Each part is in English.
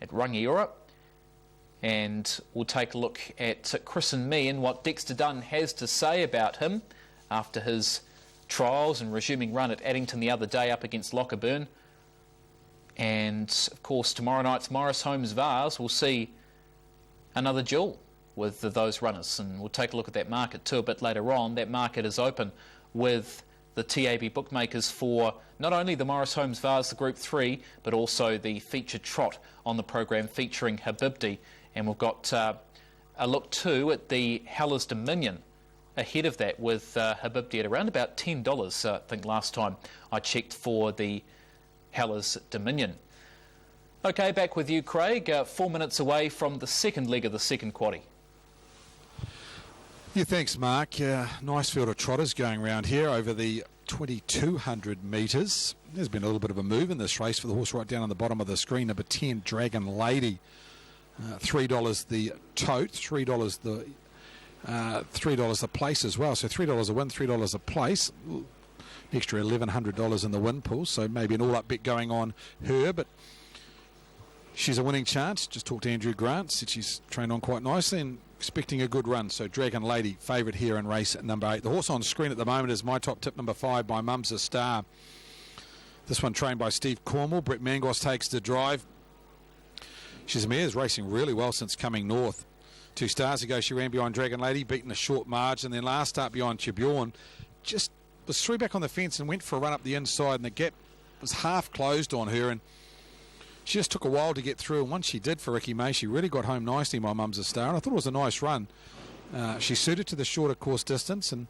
at Rangiora. And we'll take a look at Chris and me and what Dexter Dunn has to say about him after his trials and resuming run at Addington the other day up against Lochaburn. And, of course, tomorrow night's Morris Holmes Vars will see another duel with those runners. And we'll take a look at that market too a bit later on. That market is open with the TAB bookmakers for not only the Morris Holmes Vars, the Group 3, but also the featured trot on the program featuring Habibdi. And we've got a look too at the Hellers Dominion ahead of that with Habibdi at around about $10, I think last time I checked for the Hellers Dominion. Okay, back with you, Craig. 4 minutes away from the second leg of the second quaddie. Yeah, thanks, Mark. Nice field of trotters going around here over the 2,200 metres. There's been a little bit of a move in this race for the horse right down on the bottom of the screen, number 10, Dragon Lady. $3 the tote, $3 the place as well. So $3 a win, $3 a place. An extra $1,100 in the win pool. So maybe an all-up bet going on her, but she's a winning chance. Just talked to Andrew Grant, said she's trained on quite nicely and expecting a good run. So Dragon Lady, favourite here in race number 8. The horse on screen at the moment is my top tip, number 5, by Mum's a Star. This one trained by Steve Cornwall. Brett Mangos takes the drive. She's a mare, is racing really well since coming north. 2 stars ago she ran behind Dragon Lady, beaten a short margin. Then last start behind Chibjorn, just was through back on the fence and went for a run up the inside, and the gap was half closed on her, and she just took a while to get through. And once she did for Ricky May, she really got home nicely, my Mum's a Star, and I thought it was a nice run. She suited to the shorter course distance and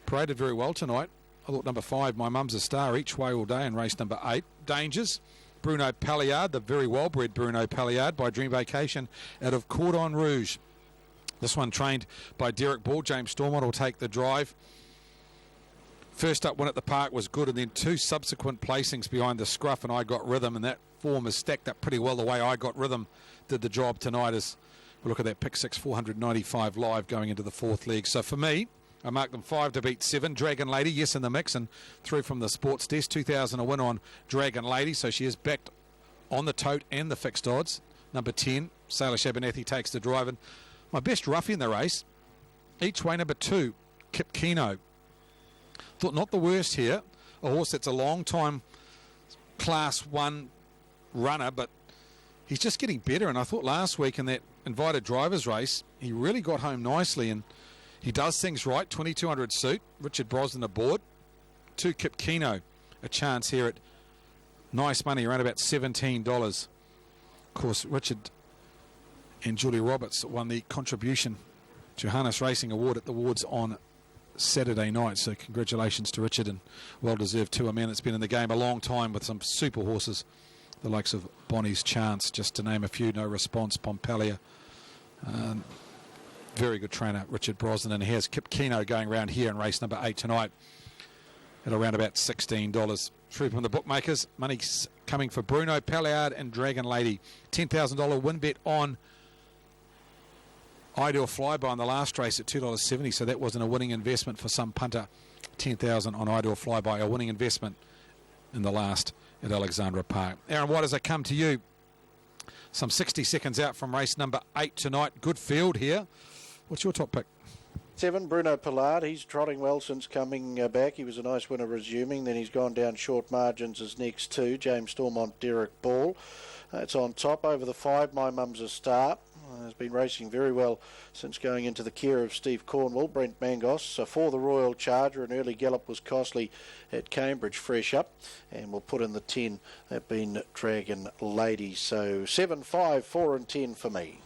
paraded very well tonight. I thought number 5, my Mum's a Star, each way all day in race number 8. Dangers. Bruno Palliard, the very well-bred Bruno Palliard by Dream Vacation out of Cordon Rouge. This one trained by Derek Ball. James Stormont will take the drive. First up win at the park was good, and then 2 subsequent placings behind the scruff and I Got Rhythm, and that form is stacked up pretty well the way I Got Rhythm did the job tonight. As we look at that pick 6, 495 live going into the 4th leg. So for me, I marked them 5 to beat 7. Dragon Lady, yes, in the mix, and through from the sports desk. 2,000 a win on Dragon Lady, so she is backed on the tote and the fixed odds. Number 10, Sailor Shabanathy takes the drive. And my best roughie in the race, each way number 2, Kip Keno. Thought not the worst here. A horse that's a long time Class 1 runner, but he's just getting better. And I thought last week in that invited drivers race, he really got home nicely, and he does things right. 2,200 suit. Richard Brosnan aboard. 2 Kip Keno. A chance here at nice money, around about $17. Of course, Richard and Julie Roberts won the Contribution to Harness Racing Award at the Awards on Saturday night. So congratulations to Richard, and well-deserved to a man that's been in the game a long time with some super horses. The likes of Bonnie's Chance, just to name a few. No Response, Pompelia. Very good trainer, Richard Brosnan, and he has Kip Keno going around here in race number 8 tonight at around about $16. Through from the bookmakers, money's coming for Bruno Palliard and Dragon Lady. $10,000 win bet on Ideal Flyby in the last race at $2.70, so that wasn't a winning investment for some punter. $10,000 on Ideal Flyby, a winning investment in the last at Alexandra Park. Aaron White, as I come to you, some 60 seconds out from race number 8 tonight. Good field here. What's your top pick? 7, Bruno Pallard. He's trotting well since coming back. He was a nice winner resuming. Then he's gone down short margins as next 2. James Stormont, Derek Ball. It's on top. Over the 5, My Mum's a Star. Has been racing very well since going into the care of Steve Cornwall. Brent Mangos for the Royal Charger. An early gallop was costly at Cambridge, fresh up. And we'll put in the 10. That been Dragon Lady. So 7, 5, 4 and 10 for me.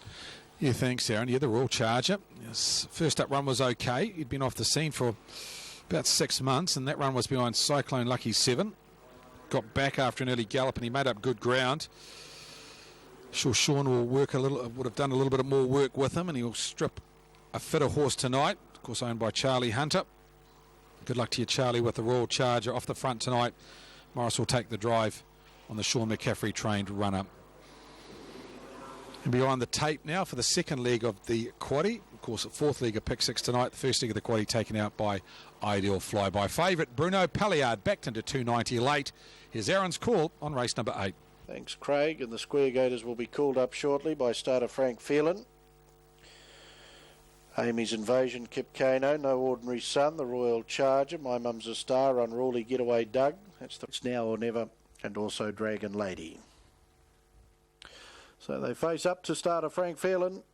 Yeah, thanks, Aaron. Yeah, the Royal Charger. His first up run was okay. He'd been off the scene for about 6 months, and that run was behind Cyclone Lucky 7. Got back after an early gallop, and he made up good ground. Sure, Sean will would have done a little bit more work with him, and he'll strip a fitter horse tonight. Of course, owned by Charlie Hunter. Good luck to you, Charlie, with the Royal Charger off the front tonight. Morris will take the drive on the Sean McCaffrey trained runner. And behind the tape now for the second leg of the quaddie. Of course, the 4th leg of pick 6 tonight. The first leg of the quaddie taken out by Ideal Flyby. Favourite Bruno Palliard backed into 290 late. Here's Aaron's call on race number 8. Thanks, Craig. And the Square Gators will be called up shortly by starter Frank Phelan. Amy's Invasion, Kip Kano, No Ordinary Son, The Royal Charger, My Mum's a Star, Unruly Getaway Doug. That's the It's Now or Never, and also Dragon Lady. So they face up to starter Frank Phelan.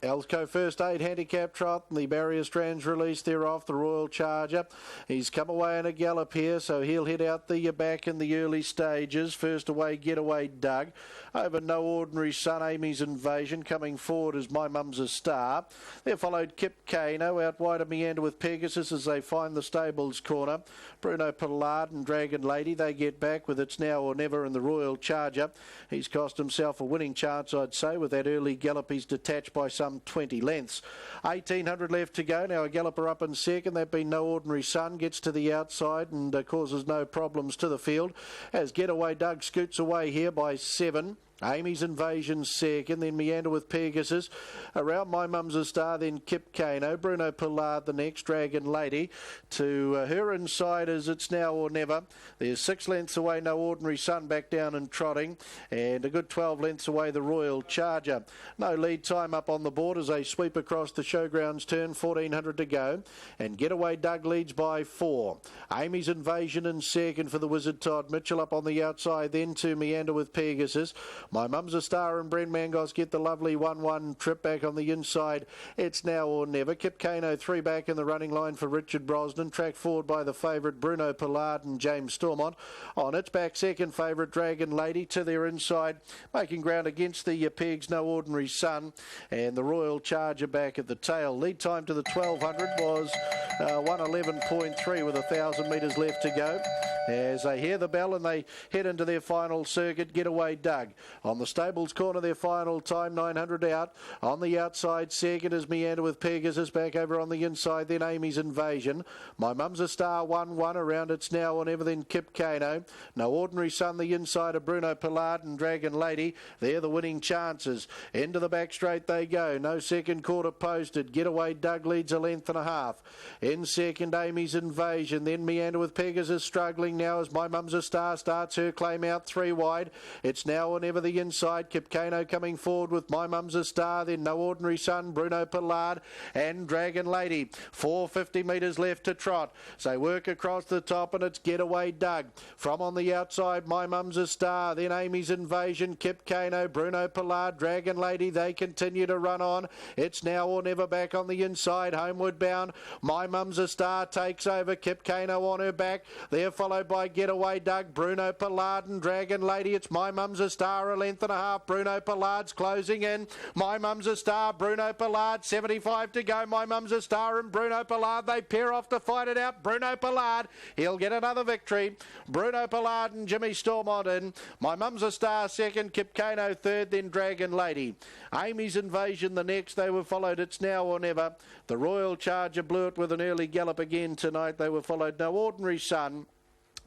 Elsko First Aid Handicap Trot, and the barrier strands released thereof, the Royal Charger. He's come away in a gallop here, so he'll hit out the back in the early stages. First away, Getaway Doug. Over No Ordinary Son, Amy's Invasion. Coming forward is My Mum's a Star. There followed Kip Kano, out wide of Meander with Pegasus as they find the stables corner. Bruno Pollard and Dragon Lady, they get back with It's Now or Never in the Royal Charger. He's cost himself a winning chance, I'd say, with that early gallop. He's detached by some 20 lengths. 1800 left to go. Now a galloper up in second. That being No Ordinary Son, gets to the outside and causes no problems to the field as Getaway Doug scoots away here by 7. Amy's Invasion second, then Meander with Pegasus. Around My Mum's a Star, then Kip Kano. Bruno Pollard the next, Dragon Lady. To her inside is It's Now or Never. There's 6 lengths away, No Ordinary Son back down and trotting. And a good 12 lengths away, the Royal Charger. No lead time up on the board as they sweep across the showgrounds turn, 1400 to go. And Getaway Doug leads by 4. Amy's Invasion in second for the Wizard Todd Mitchell. Up on the outside then to Meander with Pegasus. My Mum's a Star and Brent Mangos get the lovely 1-1 trip back on the inside. It's Now or Never. Kip Kano 3 back in the running line for Richard Brosnan. Track forward by the favourite Bruno Pollard and James Stormont. On its back, second favourite Dragon Lady to their inside, making ground against the pegs, No Ordinary Son, and the Royal Charger back at the tail. Lead time to the 1200 was 1:11.3 with 1,000 metres left to go. As they hear the bell and they head into their final circuit, Getaway Doug. On the stables corner, their final time, 900 out. On the outside, second is Meander with Pegasus. Back over on the inside, then Amy's Invasion. My Mum's a Star, 1-1. Around It's Now or Never, then Kip Kano. No Ordinary Son, the inside of Bruno Pollard and Dragon Lady. They're the winning chances. Into the back straight they go. No second quarter posted. Getaway Doug leads a length and a half. In second, Amy's Invasion. Then Meander with Pegasus struggling now as My Mum's a Star starts her claim out 3 wide. It's Now or Never the inside. Kip Kano coming forward with My Mum's a Star. Then No Ordinary Son, Bruno Pollard and Dragon Lady. 450 metres left to trot. So they work across the top and it's Getaway Doug. From on the outside, My Mum's a Star. Then Amy's Invasion, Kip Kano, Bruno Pollard, Dragon Lady. They continue to run on. It's Now or Never back on the inside. Homeward bound. My Mum's a Star takes over. Kip Kano on her back. They're followed by Getaway Doug, Bruno Pollard and Dragon Lady. It's My Mum's a Star, a length and a half. Bruno Pollard's closing in. My Mum's a Star, Bruno Pollard, 75 to go. My Mum's a Star and Bruno Pollard, they pair off to fight it out. Bruno Pollard, he'll get another victory. Bruno Pollard and Jimmy Stormont in. My Mum's a Star second, Kip Kano third, then Dragon Lady. Amy's Invasion the next. They were followed It's Now or Never. The Royal Charger blew it with an early gallop again tonight. They were followed No Ordinary Son.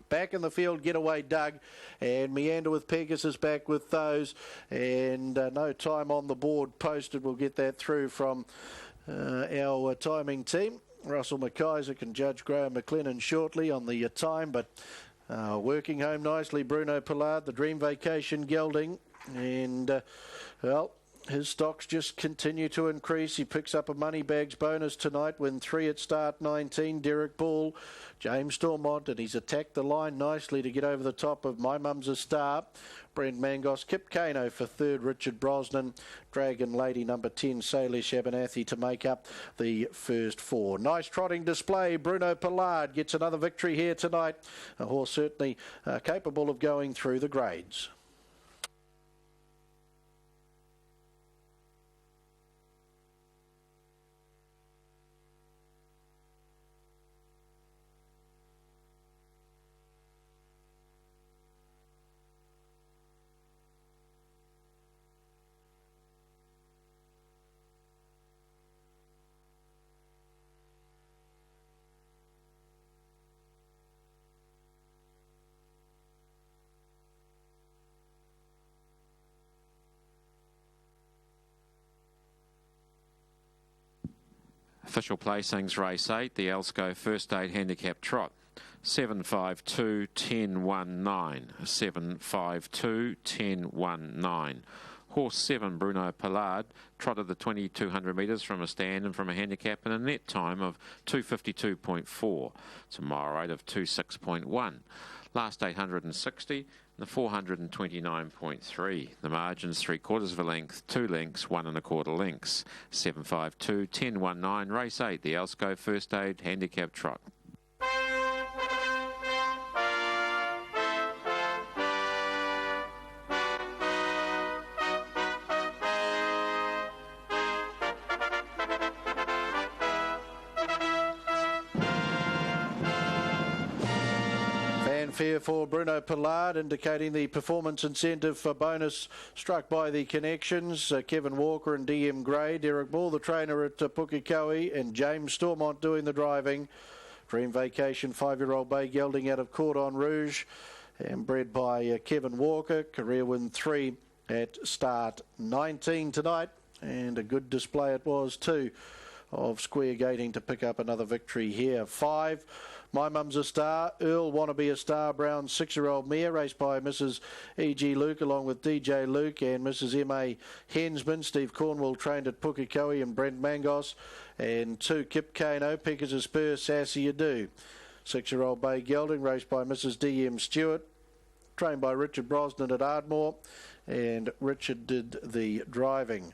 Back in the field, Getaway Doug and Meander with Pegasus back with those. And no time on the board posted. We'll get that through from our timing team. Russell McIsaac and Judge Graham McLennan shortly on the time. But working home nicely, Bruno Pollard, the Dream Vacation gelding. And, well, his stocks just continue to increase. He picks up a money bags bonus tonight, win 3 at start 19. Derek Ball, James Stormont, and he's attacked the line nicely to get over the top of My Mum's a Star. Brent Mangos, Kip Kano for third, Richard Brosnan, Dragon Lady number 10, Salish Abernathy to make up the first 4. Nice trotting display. Bruno Pollard gets another victory here tonight. A horse certainly capable of going through the grades. Official placings race 8, the Elsko First Aid Handicap Trot. 752 1019. 752 1019. Horse 7, Bruno Pollard, trotted the 2200 metres from a stand and from a handicap in a net time of 252.4. It's a mile rate of 26.1. Last 860, the 429.3. The margins 3/4 of a length, 2 lengths, 1 1/4 lengths. 752 1019, race 8, the Elsco First Aid Handicap Trot. Fanfare for Bruno Pollard, indicating the performance incentive for bonus struck by the connections. Kevin Walker and DM Gray. Derek Ball, the trainer at Pukekohe, and James Stormont doing the driving. Dream Vacation, 5-year-old bay gelding out of Cordon Rouge, and bred by Kevin Walker. Career win 3 at start 19 tonight, and a good display it was too of Square Gating to pick up another victory here. 5, My Mum's a Star, Earl Wanna Be a Star, Brown 6-year-old mare, raced by Mrs. E.G. Luke along with DJ Luke and Mrs. M.A. Hensman. Steve Cornwall trained at Pukekohe and Brent Mangos. And 2, Kip Kano, Pickers a Spur, Sassy You Do. 6-year-old bay gelding, raced by Mrs. D.M. Stewart, trained by Richard Brosnan at Ardmore, and Richard did the driving.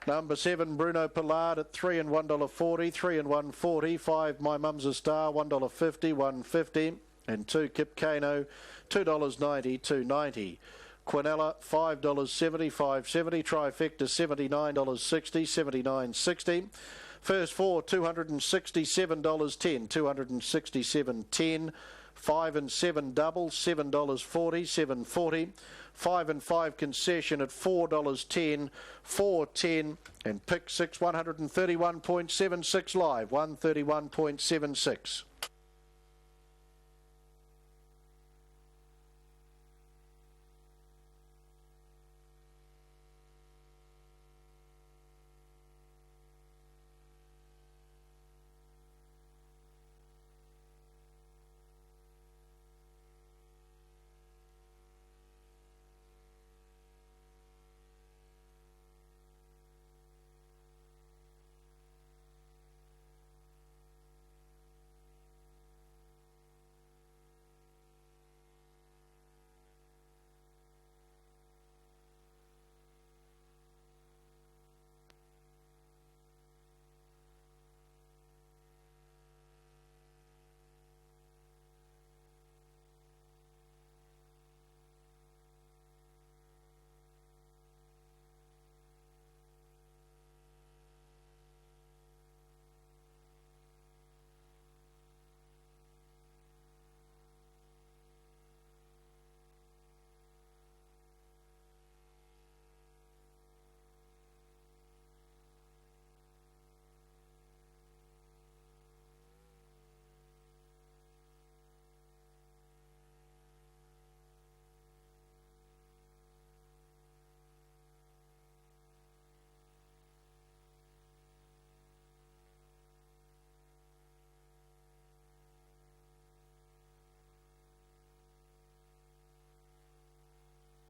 Number 7, Bruno Pollard at $3 and $1.40, 3 and $1.40. 5, My Mum's a Star, $1.50, $1.50. And 2, Kip Kano, $2.90, $2.90. Quinella, $5.70, $5.70. Trifecta, $79.60, $79.60. First 4, $267.10, $267.10. 5 and 7 double, $7.40, $7.40. 5 and 5 concession at $4.10, $4.10, and pick 6, 131.76 live, 131.76.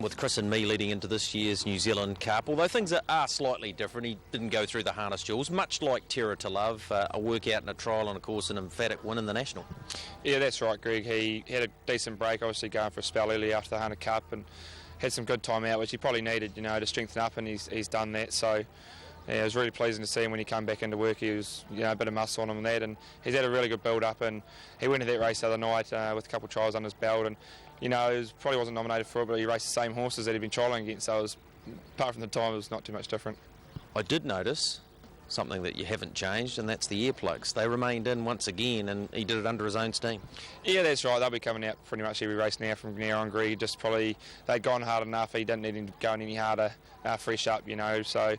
With Chris and me leading into this year's New Zealand Cup, although things are slightly different. He didn't go through the harness jewels, much like Terra to Love, a workout and a trial and of course an emphatic win in the National. Yeah, that's right, Greg. He had a decent break, obviously going for a spell early after the Hunter Cup, and had some good time out, which he probably needed, you know, to strengthen up, and he's done that. So yeah, it was really pleasing to see him when he came back into work. He was, you know, a bit of muscle on him and that, and he's had a really good build-up, and he went to that race the other night with a couple of trials under his belt, and you know, he probably wasn't nominated for it, but he raced the same horses that he'd been trialling against, so it was, apart from the time, it was not too much different. I did notice something that you haven't changed, and that's the earplugs. They remained in once again, and he did it under his own steam. Yeah, that's right. They'll be coming out pretty much every race now from now on, Greg. Just probably, they'd gone hard enough. He didn't need him to go any harder, fresh up, you know. So,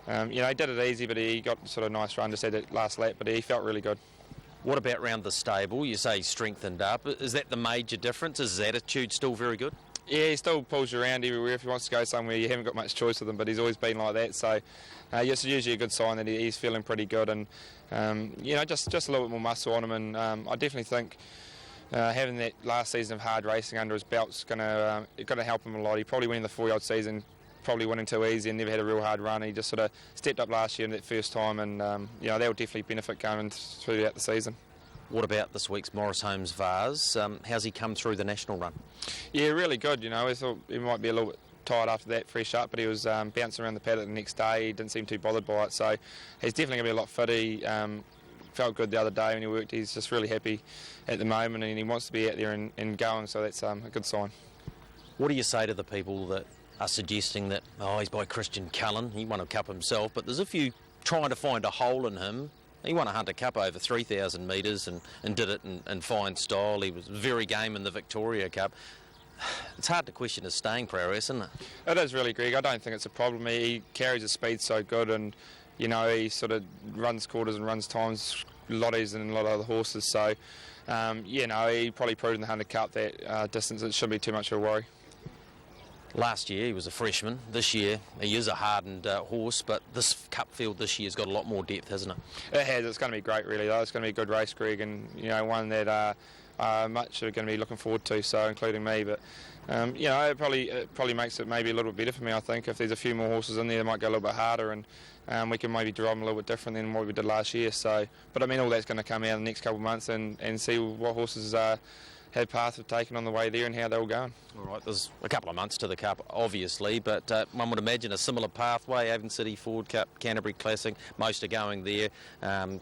you know, he did it easy, but he got sort of a nice run, just had that last lap, but he felt really good. What about round the stable? You say strengthened up. Is that the major difference? Is his attitude still very good? Yeah, he still pulls you around everywhere. If he wants to go somewhere, you haven't got much choice with him, but he's always been like that. So it's usually a good sign that he's feeling pretty good. And, you know, just a little bit more muscle on him. And I definitely think having that last season of hard racing under his belt's going to help him a lot. He probably went in the 4-year-old season probably winning too easy and never had a real hard run. He just sort of stepped up last year in that first time, and that will definitely benefit going throughout the season. What about this week's Morris Holmes Vase? How's he come through the national run? Yeah, really good. We thought he might be a little bit tired after that, fresh up, but he was bouncing around the paddock the next day. He didn't seem too bothered by it, so he's definitely going to be a lot fitter. He felt good the other day when he worked. He's just really happy at the moment, and he wants to be out there and going, so that's a good sign. What do you say to the people that are suggesting that, he's by Christian Cullen, he won a cup himself, but there's a few trying to find a hole in him? He won a Hunter Cup over 3,000 metres and did it in fine style. He was very game in the Victoria Cup. It's hard to question his staying prowess, isn't it? It is really, Greg. I don't think it's a problem. He carries his speed so good, and he sort of runs quarters and runs times a lot easier than a lot of other horses. So, he probably proved in the Hunter Cup that distance, it shouldn't be too much of a worry. Last year he was a freshman. This year he is a hardened horse, but this cup field this year's got a lot more depth, hasn't it? It has. It's going to be great, really, though. It's going to be a good race, Greg, and one that much are going to be looking forward to, so including me. But it probably makes it maybe a little bit better for me. I think if there's a few more horses in there, it might go a little bit harder, and we can maybe drive them a little bit different than what we did last year. So, but I mean, all that's going to come out in the next couple of months and see what horses had paths have taken on the way there and how they're all going. All right, there's a couple of months to the Cup, obviously, but one would imagine a similar pathway. Avon City, Ford Cup, Canterbury Classic, most are going there,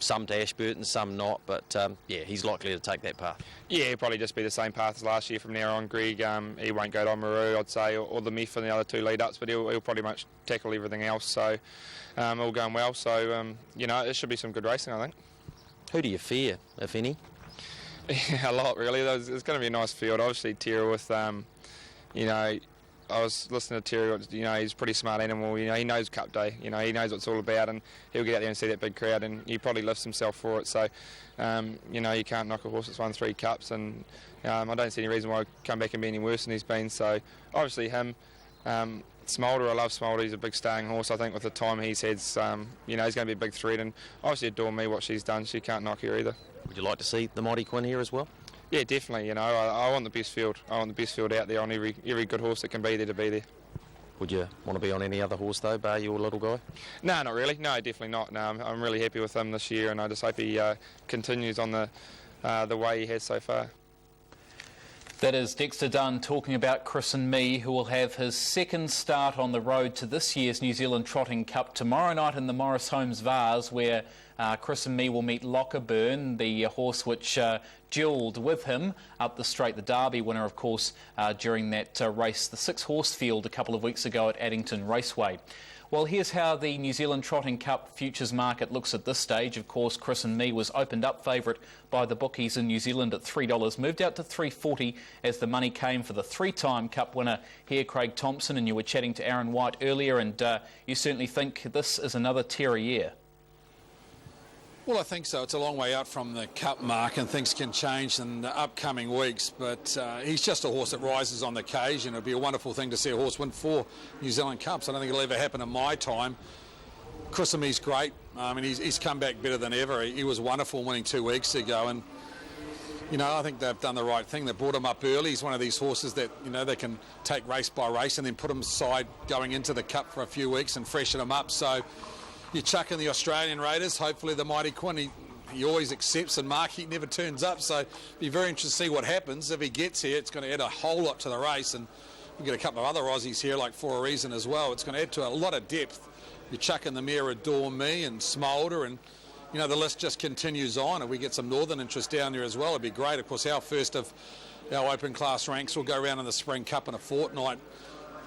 some to Ashburton, some not, but he's likely to take that path. Yeah, he'll probably just be the same path as last year from now on, Greg. He won't go to Oamaru, I'd say, or the Miff and the other two lead-ups, but he'll pretty much tackle everything else, so all going well. So, it should be some good racing, I think. Who do you fear, if any? A lot, really. It's going to be a nice field. Obviously, Terra with, I was listening to Terra, he's a pretty smart animal. He knows Cup Day. He knows what it's all about, and he'll get out there and see that big crowd, and he probably lifts himself for it. So, you can't knock a horse that's won 3 cups, and I don't see any reason why he'll come back and be any worse than he's been. So, obviously, him. Smolder, I love Smolder. He's a big staying horse. I think with the time he's had, he's going to be a big threat, and obviously Adore Me, what she's done, she can't knock her either. Would you like to see the Mighty Quinn here as well? Yeah, definitely. I want the best field. I want the best field out there on every good horse that can be there to be there. Would you want to be on any other horse though, bar your little guy? No, not really. No, definitely not. No, I'm really happy with him this year, and I just hope he continues on the way he has so far. That is Dexter Dunn talking about Chris and Me, who will have his second start on the road to this year's New Zealand Trotting Cup tomorrow night in the Morris Holmes Vase, where Chris and Me will meet Lochaburn, the horse which duelled with him up the straight, the Derby winner, of course, during that race, the 6-horse field a couple of weeks ago at Addington Raceway. Well, here's how the New Zealand Trotting Cup futures market looks at this stage. Of course, Chris and Me was opened up favourite by the bookies in New Zealand at $3, moved out to $3.40 as the money came for the 3-time Cup winner here, Craig Thompson, and you were chatting to Aaron White earlier, and you certainly think this is another Terra year. Well, I think so. It's a long way out from the Cup mark, and things can change in the upcoming weeks, but he's just a horse that rises on the occasion. It'd be a wonderful thing to see a horse win 4 New Zealand Cups. I don't think it'll ever happen in my time. Chris and Me's great. I mean, he's come back better than ever. He was wonderful winning 2 weeks ago, and I think they've done the right thing. They brought him up early. He's one of these horses that, they can take race by race and then put him aside going into the Cup for a few weeks and freshen him up. So you chuck in the Australian Raiders, hopefully the Mighty Quinn, he always accepts, and Mark, he never turns up, so it'll be very interesting to see what happens. If he gets here, it's going to add a whole lot to the race, and we've got a couple of other Aussies here, like For a Reason as well. It's going to add to a lot of depth. You chuck in the mare Adore Me and Smolder, and the list just continues on. If we get some northern interest down there as well, it'd be great. Of course, our first of our open class ranks will go around in the Spring Cup in a fortnight.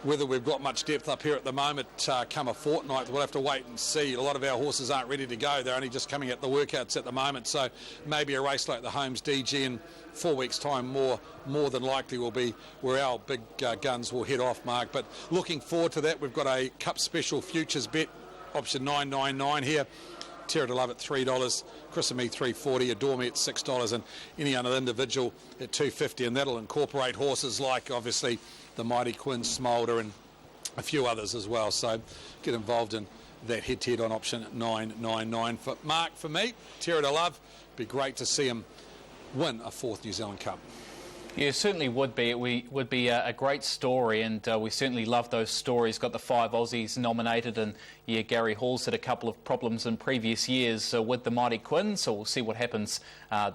Whether we've got much depth up here at the moment come a fortnight, we'll have to wait and see. A lot of our horses aren't ready to go. They're only just coming at the workouts at the moment. So maybe a race like the Holmes DG in 4 weeks' time more than likely will be where our big guns will head off, Mark. But looking forward to that. We've got a Cup Special Futures bet, option 999 here. Terra to Love at $3, Chris and Me $3.40, Adore Me at $6, and any other individual at $2.50, and that'll incorporate horses like, obviously, the Mighty Quinn, Smolder, and a few others as well. So get involved in that head-to-head on option 999. For Mark, for me, Terra to Love, be great to see him win a 4th New Zealand Cup. Yeah, certainly would be. It would be a great story, and we certainly love those stories. Got the 5 Aussies nominated, and yeah, Gary Hall's had a couple of problems in previous years with the mighty Quinn, so we'll see what happens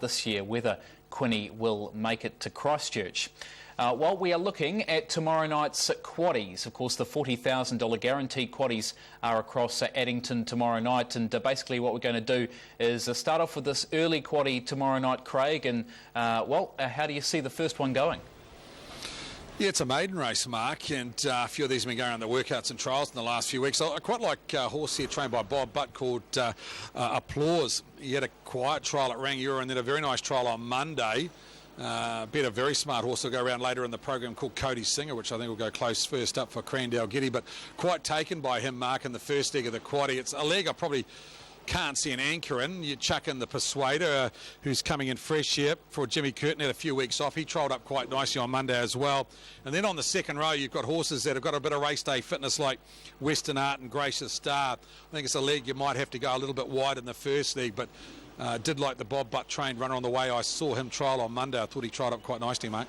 this year, whether Quinny will make it to Christchurch. While we are looking at tomorrow night's quaddies, of course the $40,000 guaranteed quaddies are across Addington tomorrow night, and basically what we're going to do is start off with this early quaddie tomorrow night, Craig, and how do you see the first one going? Yeah, it's a maiden race, Mark, and a few of these have been going around the workouts and trials in the last few weeks. I quite like a horse here trained by Bob Butt called Applause. He had a quiet trial at Rangiora and then a very nice trial on Monday. Beat a very smart horse will go around later in the program called Cody Singer, which I think will go close first up for Crandale Giddy, but quite taken by him, Mark, in the first leg of the quaddie. It's a leg I probably can't see an anchor in. You chuck in the Persuader, who's coming in fresh here for Jimmy Curtin, had a few weeks off. He trialled up quite nicely on Monday as well. And then on the second row, you've got horses that have got a bit of race day fitness like Western Art and Gracious Star. I think it's a leg you might have to go a little bit wide in the first leg, but did like the Bob Butt trained runner on the way. I saw him trial on Monday. I thought he tried up quite nicely, mate.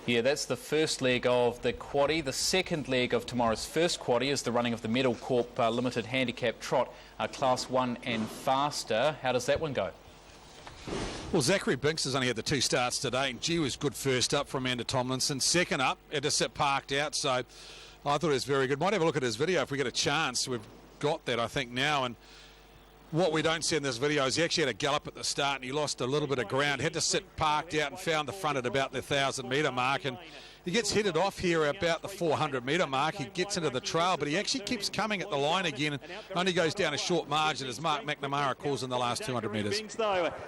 Yeah, that's the first leg of the quaddie. The second leg of tomorrow's first quaddie is the running of the Medal Corp Limited Handicap Trot, Class 1 and faster. How does that one go? Well, Zachary Binks has only had the 2 starts today, and gee was good first up from Amanda Tomlinson. Second up, had to sit parked out, so I thought it was very good. Might have a look at his video if we get a chance. We've got that, I think, now, and what we don't see in this video is he actually had a gallop at the start and he lost a little bit of ground. Had to sit parked out and found the front at about the 1,000-metre mark, and he gets headed off here about the 400-metre mark. He gets into the trail, but he actually keeps coming at the line again and only goes down a short margin as Mark McNamara calls in the last 200 metres.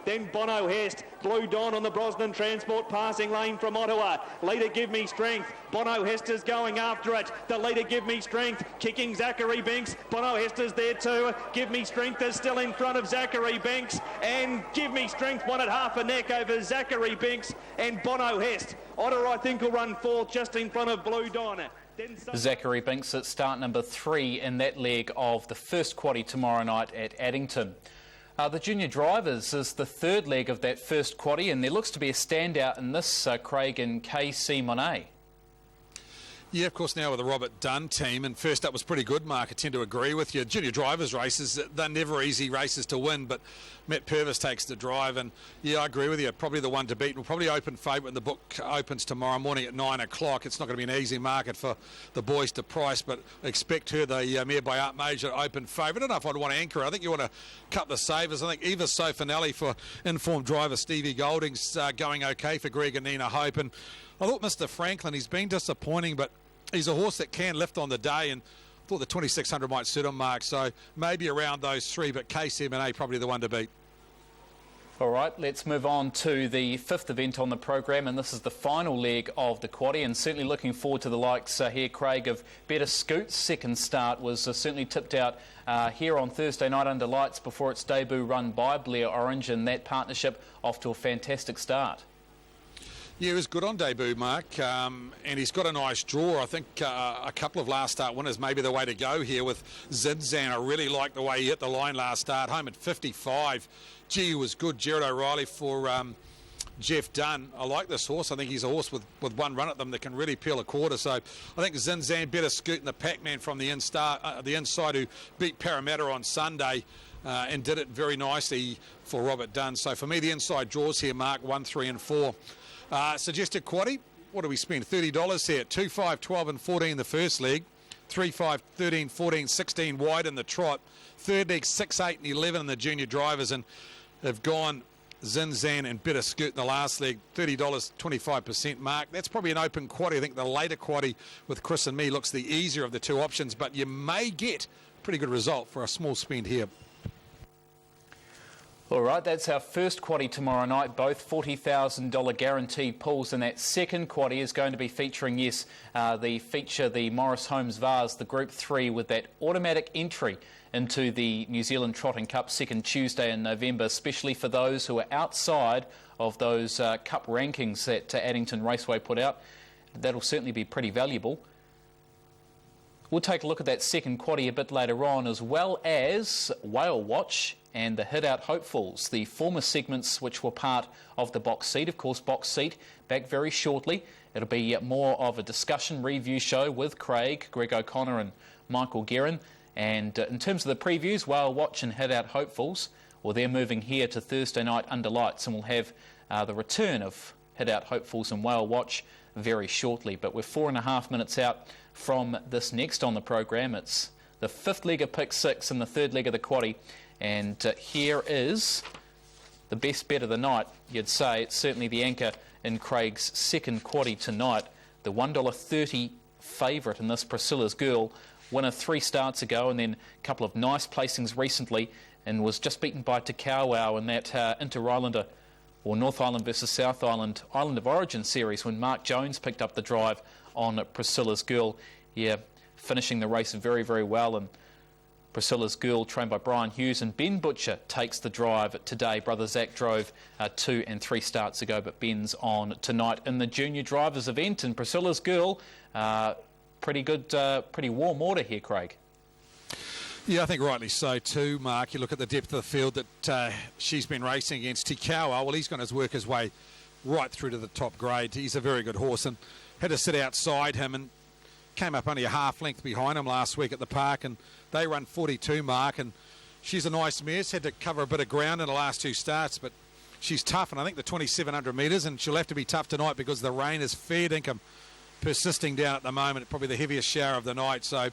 Then Bono Hest, Blue Dawn on the Brosnan Transport passing lane from Ottawa. Leader Give Me Strength. Bono Hester's going after it. The leader Give Me Strength kicking Zachary Binks. Bono Hester's there too. Give Me Strength is still in front of Zachary Binks, and Give Me Strength won at half a neck over Zachary Binks and Bono Hest. Otter, I think, will run 4th just in front of Blue Dawn. Zachary Binks at start number 3 in that leg of the first quaddie tomorrow night at Addington. The Junior Drivers is the third leg of that first quaddie, and there looks to be a standout in this, Craig, and KC Monet. Yeah, of course, now with the Robert Dunn team, and first up was pretty good, Mark. I tend to agree with you. Junior Drivers races, they're never easy races to win, but Matt Purvis takes the drive, and yeah, I agree with you. Probably the one to beat. We'll probably open favourite when the book opens tomorrow morning at 9 o'clock. It's not going to be an easy market for the boys to price, but expect her, the mare by Art Major, open favourite. I don't know if I'd want to anchor her. I think you want to cut the savers. I think Eva Sofinelli for informed driver Stevie Golding's going okay for Greg and Nina Hope, and I thought Mr. Franklin, he's been disappointing, but he's a horse that can lift on the day, and I thought the 2600 might suit him, Mark. So maybe around those 3, but KCMA probably the one to beat. All right, let's move on to the 5th event on the program, and this is the final leg of the quaddie, and certainly looking forward to the likes here, Craig, of Better Scoot's second start was certainly tipped out here on Thursday night under lights before its debut run by Blair Orange, and that partnership off to a fantastic start. Yeah, he was good on debut, Mark, and he's got a nice draw. I think a couple of last start winners may be the way to go here with Zinzan. I really like the way he hit the line last start, home at 55. Gee, he was good. Jared O'Reilly for Jeff Dunn. I like this horse. I think he's a horse with one run at them that can really peel a quarter. So I think Zinzan, Better Scoot, and the Pac-Man from the inside who beat Parramatta on Sunday and did it very nicely for Robert Dunn. So for me, the inside draws here, Mark, 1, 3 and 4. Suggested quaddie, what do we spend? $30 here. 2, 5, 12 and 14 the first leg. 3, 5, 13, 14, 16 wide in the trot. Third leg, 6, 8 and 11 in the Junior Drivers, and have gone Zinzan and Better Scoot in the last leg. $30, 25%, Mark. That's probably an open quaddie. I think the later quaddie with Chris and me looks the easier of the two options, but you may get a pretty good result for a small spend here. All right, that's our first quaddie tomorrow night, both $40,000 guaranteed pools, and that second quaddie is going to be featuring, the Morris Holmes Vase, the Group 3, with that automatic entry into the New Zealand Trotting Cup second Tuesday in November, especially for those who are outside of those cup rankings that Addington Raceway put out. That'll certainly be pretty valuable. We'll take a look at that second quaddie a bit later on, as well as Whale Watch and the Hit Out Hopefuls, the former segments which were part of the box seat. Of course, box seat back very shortly. It'll be more of a discussion review show with Craig, Greg O'Connor and Michael Guerin. And in terms of the previews, Whale Watch and Hit Out Hopefuls, well, they're moving here to Thursday night under lights, and we'll have the return of Hit Out Hopefuls and Whale Watch very shortly. But we're 4.5 minutes out from this next on the program. It's the fifth leg of Pick 6 and the third leg of the quaddie. And here is the best bet of the night, you'd say. It's certainly the anchor in Craig's second quaddie tonight. The $1.30 favourite in this, Priscilla's Girl, winner 3 starts ago, and then a couple of nice placings recently, and was just beaten by Te Kauau in that Inter-Islander, or North Island versus South Island, Island of Origin series, when Mark Jones picked up the drive on Priscilla's Girl. Yeah, finishing the race very, very well, and Priscilla's Girl, trained by Brian Hughes, and Ben Butcher takes the drive today. Brother Zach drove 2 and 3 starts ago, but Ben's on tonight in the junior drivers event. And Priscilla's Girl, pretty good, pretty warm order here, Craig. Yeah, I think rightly so too, Mark. You look at the depth of the field that she's been racing against. Te Kauau, well, he's going to work his way right through to the top grade. He's a very good horse and had to sit outside him and came up only a half length behind him last week at the park, and they run 42, Mark, and she's a nice mare. Had to cover a bit of ground in the last 2 starts, but she's tough, and I think the 2,700 metres, and she'll have to be tough tonight because the rain is fair dinkum persisting down at the moment, probably the heaviest shower of the night. So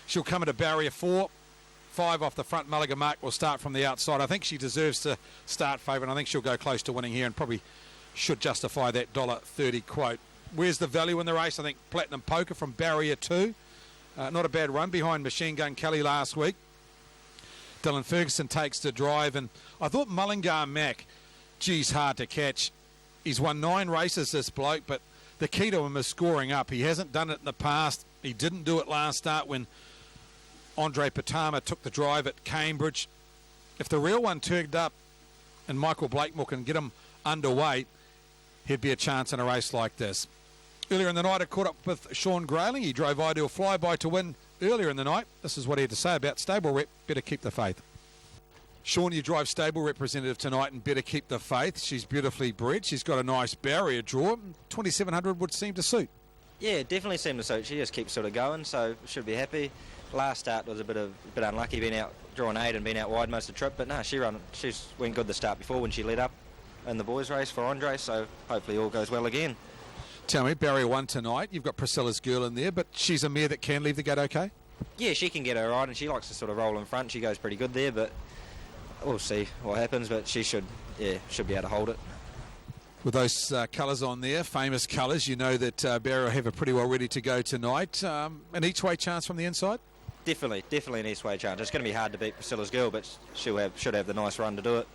she'll come into barrier 4, 5 off the front. Mulligan Mark will start from the outside. I think she deserves to start favourite. I think she'll go close to winning here and probably should justify that $1.30 quote. Where's the value in the race? I think Platinum Poker from barrier 2. Not a bad run behind Machine Gun Kelly last week. Dylan Ferguson takes the drive, and I thought Mullingar Mac, geez, hard to catch. He's won 9 races, this bloke, but the key to him is scoring up. He hasn't done it in the past. He didn't do it last start when Andre Patama took the drive at Cambridge. If the real one turned up and Michael Blakemore can get him underway, he'd be a chance in a race like this. Earlier in the night, I caught up with Sean Grayling. He drove Ideal Flyby to win earlier in the night. This is what he had to say about stable rep, Better Keep the Faith. Sean, you drive stable representative tonight and Better Keep the Faith. She's beautifully bred. She's got a nice barrier draw. 2,700 would seem to suit. Yeah, definitely seemed to suit. She just keeps sort of going, so should be happy. Last start was a bit unlucky, being out drawing 8 and being out wide most of the trip, but no, she went good the start before when she led up in the boys' race for Andre, so hopefully all goes well again. Tell me, barrier 1 tonight, you've got Priscilla's Girl in there, but she's a mare that can leave the gate okay? Yeah, she can get her right, and she likes to sort of roll in front. She goes pretty good there, but we'll see what happens, but she should be able to hold it. With those colours on there, famous colours, you know that Barrier will have it pretty well ready to go tonight. An each-way chance from the inside? Definitely an each-way chance. It's going to be hard to beat Priscilla's Girl, but should have the nice run to do it.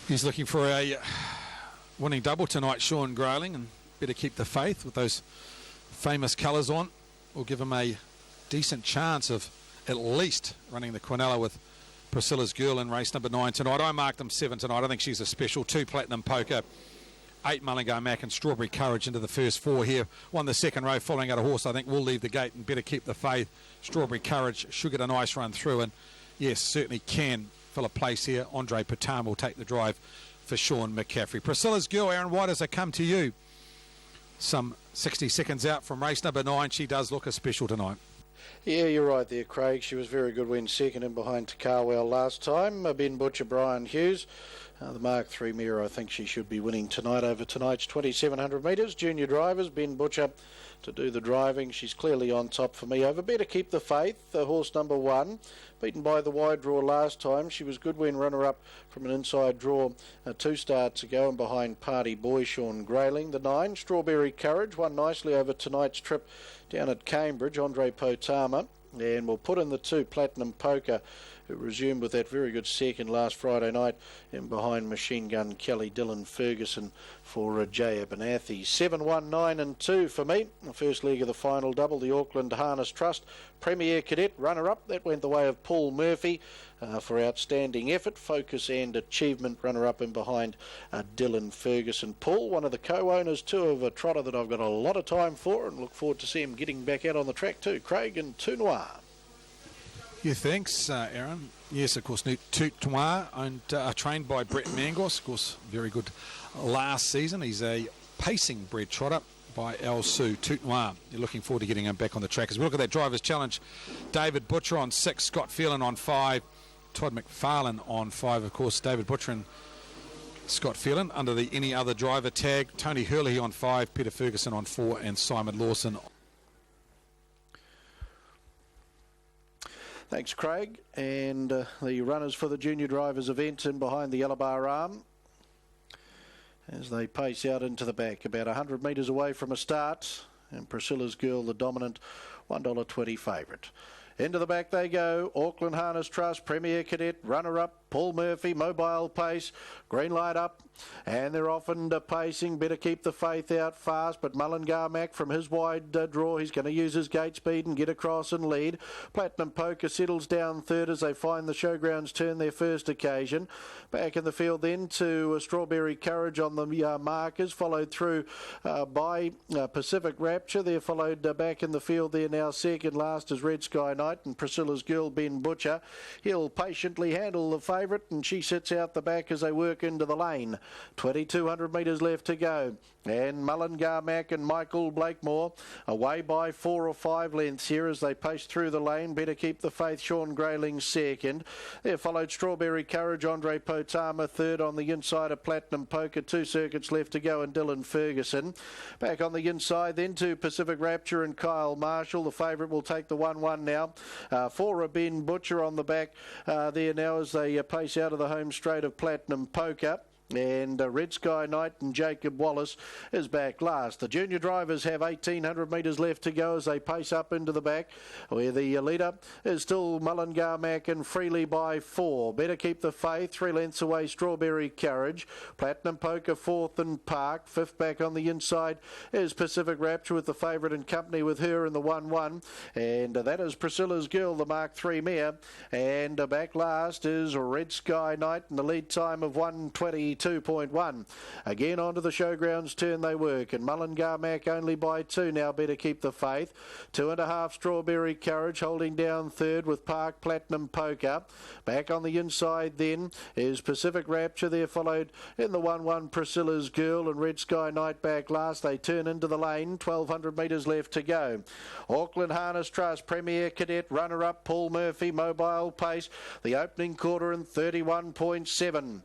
He's looking for a winning double tonight, Sean Grayling, and Better Keep the Faith with those famous colours on. Will give him a decent chance of at least running the Quinella with Priscilla's Girl in race number 9 tonight. I marked them 7 tonight. I think she's a special. 2 Platinum Poker, 8 Mullingar Mac and Strawberry Courage into the first 4 here. Won the second row following out a horse I think will leave the gate and Better Keep the Faith. Strawberry Courage should get a nice run through, and yes, certainly can fill a place here. Andre Patam will take the drive for Sean McCaffrey. Priscilla's Girl, Aaron White, as I come to you. Some 60 seconds out from race number 9. She does look a special tonight. Yeah, you're right there, Craig. She was very good when second in behind Te Kauau last time. Ben Butcher, Brian Hughes. The Mark III mare, I think she should be winning tonight over tonight's 2,700 metres. Junior drivers, Ben Butcher to do the driving. She's clearly on top for me. Over Better Keep the Faith, horse number 1. Beaten by the wide draw last time. She was good when runner-up from an inside draw 2 starts ago, and behind Party Boy Sean Grayling. The 9, Strawberry Courage, won nicely over tonight's trip down at Cambridge, Andre Potama. And we'll put in the 2, Platinum Poker, who resumed with that very good second last Friday night, and behind Machine Gun Kelly, Dylan Ferguson for Jay Abernathy. 7, 1, 9 and 2 for me. The first leg of the final double, the Auckland Harness Trust. Premier Cadet runner-up, that went the way of Paul Murphy for outstanding effort, focus and achievement. Runner-up and behind Dylan Ferguson. Paul, one of the co-owners too of a trotter that I've got a lot of time for and look forward to see him getting back out on the track too. Craig and Tout Noir. Yeah, thanks, Aaron. Yes, of course, Tout Noir, trained by Brett Mangos, of course, very good last season. He's a pacing bred trotter by Al Sue. Tout Noir. You're looking forward to getting him back on the track. As we look at that Drivers' Challenge, David Butcher on 6, Scott Phelan on 5, Todd McFarlane on 5, of course, David Butcher and Scott Phelan under the Any Other Driver tag, Tony Hurley on 5, Peter Ferguson on 4, and Simon Lawson. Thanks, Craig. And the runners for the junior drivers event in behind the yellow bar arm as they pace out into the back, about 100 metres away from a start, and Priscilla's Girl, the dominant $1.20 favourite. Into the back they go. Auckland Harness Trust, Premier Cadet, runner-up, Paul Murphy, Mobile Pace, green light up, and they're often pacing. Better keep the faith out fast, but Mullingar Mac from his wide draw, he's going to use his gate speed and get across and lead. Platinum Poker settles down third as they find the showgrounds turn their first occasion. Back in the field then to Strawberry Courage on the markers, followed through by Pacific Rapture. They're followed back in the field there now. Second last is Red Sky Knight and Priscilla's Girl, Ben Butcher. He'll patiently handle the favourite, and she sits out the back as they work into the lane. 2,200 metres left to go. And Mullingar Mac and Michael Blakemore away by 4 or 5 lengths here as they pace through the lane. Better keep the faith, Sean Grayling second. There followed Strawberry Courage, Andre Potama third on the inside of Platinum Poker. 2 circuits left to go, and Dylan Ferguson. Back on the inside then to Pacific Rapture and Kyle Marshall. The favourite will take the 1-1 now. For Ben Butcher on the back there now as they pace out of the home straight of Platinum Poker. And Red Sky Knight and Jacob Wallace is back last. The junior drivers have 1,800 metres left to go as they pace up into the back, where the leader is still Mullingar Mac and Freely by 4. Better keep the faith. 3 lengths away, Strawberry Courage. Platinum Poker 4th and Park. 5th back on the inside is Pacific Rapture with the favourite in company with her in the 1-1. And that is Priscilla's Girl, the Mark 3 mare. And back last is Red Sky Knight in the lead time of 1:22.1. Again onto the showgrounds turn they work, and Mullingar Mac only by 2 now. Better keep the faith. 2.5 Strawberry Courage holding down third with Park Platinum Poker. Back on the inside then is Pacific Rapture. There followed in the 1-1 Priscilla's Girl and Red Sky Knight back last. They turn into the lane. 1,200 metres left to go. Auckland Harness Trust, Premier Cadet, runner-up Paul Murphy, Mobile Pace. The opening quarter in 31.7.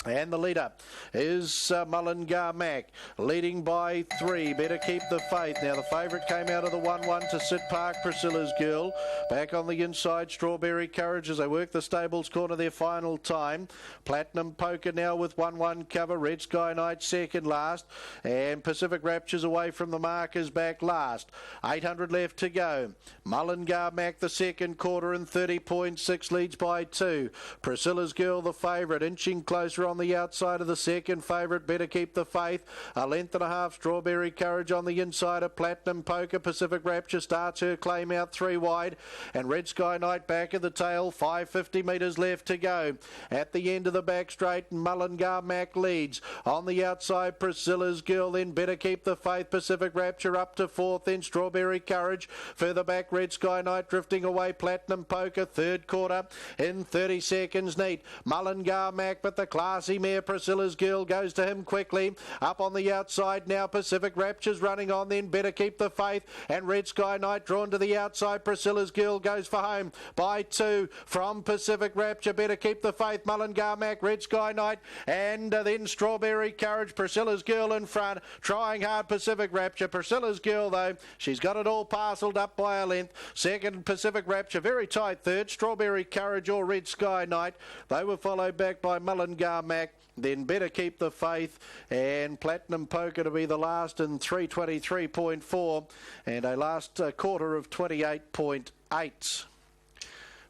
And the leader is Mullingar Mac, leading by 3. Better keep the faith. Now the favourite came out of the 1-1 to Sit Park, Priscilla's Girl. Back on the inside, Strawberry Courage as they work the stables corner their final time. Platinum Poker now with 1-1 cover. Red Sky Knight second last. And Pacific Rapture's away from the markers back last. 800 left to go. Mullingar Mac the second quarter in 30.6, leads by 2. Priscilla's Girl the favourite, inching closer on the outside of the second favourite. Better keep the faith. 1.5 lengths Strawberry Courage on the inside of Platinum Poker. Pacific Rapture starts her claim out 3 wide, and Red Sky Knight back of the tail. 550 metres left to go. At the end of the back straight, Mullingar Mac leads. On the outside, Priscilla's Girl, then Better Keep the Faith. Pacific Rapture up to 4th, then Strawberry Courage. Further back, Red Sky Knight drifting away. Platinum Poker third quarter in 30 seconds neat. Mullingar Mac, but the classy mare Priscilla's Girl goes to him quickly. Up on the outside now, Pacific Rapture's running on, then Better Keep the Faith, and Red Sky Knight drawn to the outside. Priscilla's Girl goes for home by 2 from Pacific Rapture. Better Keep the Faith, Mullingar Mac, Red Sky Knight, and then Strawberry Courage. Priscilla's Girl in front, trying hard Pacific Rapture. Priscilla's Girl though, she's got it all parcelled up by a length. Second, Pacific Rapture very tight third. Strawberry Courage or Red Sky Knight, they were followed back by Mullingar Mac, then Better Keep the Faith, and Platinum Poker to be the last in 3:23.4, and a last quarter of 28.8.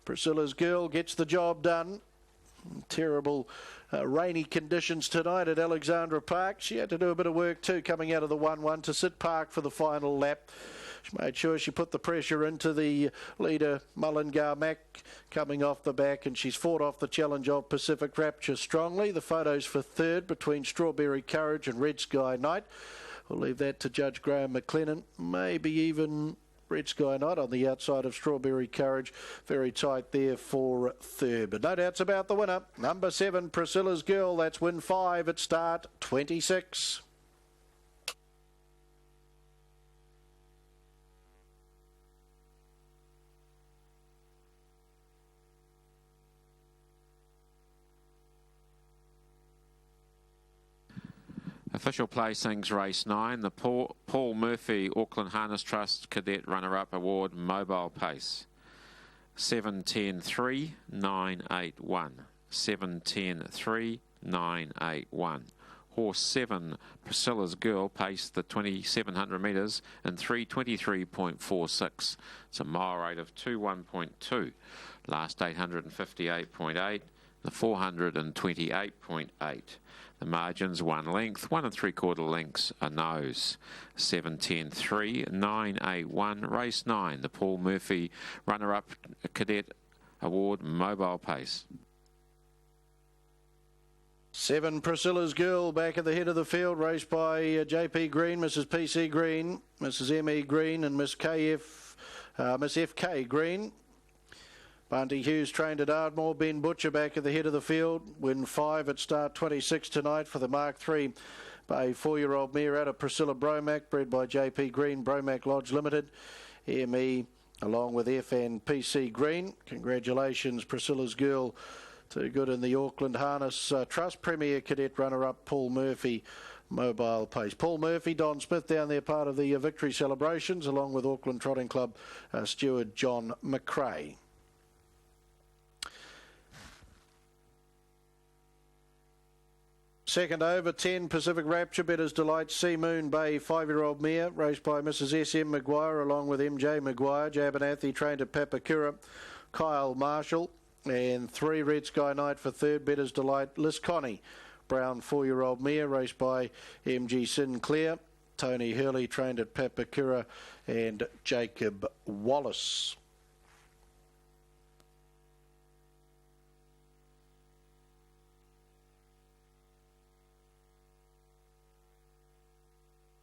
Priscilla's Girl gets the job done. Terrible rainy conditions tonight at Alexandra Park. She had to do a bit of work too coming out of the 1-1 to Sit Park for the final lap. She made sure she put the pressure into the leader, Mullingar Mac, coming off the back, and she's fought off the challenge of Pacific Rapture strongly. The photos for third between Strawberry Courage and Red Sky Knight. We'll leave that to Judge Graham McLennan. Maybe even Red Sky Night on the outside of Strawberry Courage. Very tight there for third. But no doubts about the winner. Number 7, Priscilla's Girl. That's win 5 at start 26. Official placings, race 9, the Paul Murphy Auckland Harness Trust Cadet Runner-Up Award Mobile Pace. 7:10.3, 981. 7:10.3, 981. Horse 7, Priscilla's Girl, paced the 2,700 metres in 3:23.46. It's a mile rate of 2:1.2. Last 858.8, the 428.8. The margins 1 length, 1 3/4 lengths a nose. 7:10.3, 981, race 9, the Paul Murphy Runner-Up Cadet Award Mobile Pace. 7, Priscilla's Girl, back at the head of the field, raced by JP Green, Mrs. PC Green, Mrs. ME Green and Miss FK Green. Bunty Hughes trained at Ardmore. Ben Butcher back at the head of the field. Win 5 at start 26 tonight for the Mark 3 by a 4-year-old mare out of Priscilla Bromack, bred by JP Green, Bromack Lodge Limited. ME along with F and PC Green. Congratulations, Priscilla's Girl. Too good in the Auckland Harness Trust. Premier Cadet runner-up Paul Murphy. Mobile Pace. Paul Murphy, Don Smith down there, part of the victory celebrations, along with Auckland Trotting Club steward John McRae. Second over, 10, Pacific Rapture, Better's Delight, Sea Moon Bay, 5-year-old mare, raced by Mrs. S.M. Maguire, along with M.J. Maguire. Abernathy trained at Papakura, Kyle Marshall, and 3, Red Sky Night for third, Better's Delight, Liz Connie, brown 4-year-old mare, raced by M.G. Sinclair. Tony Hurley trained at Papakura, and Jacob Wallace.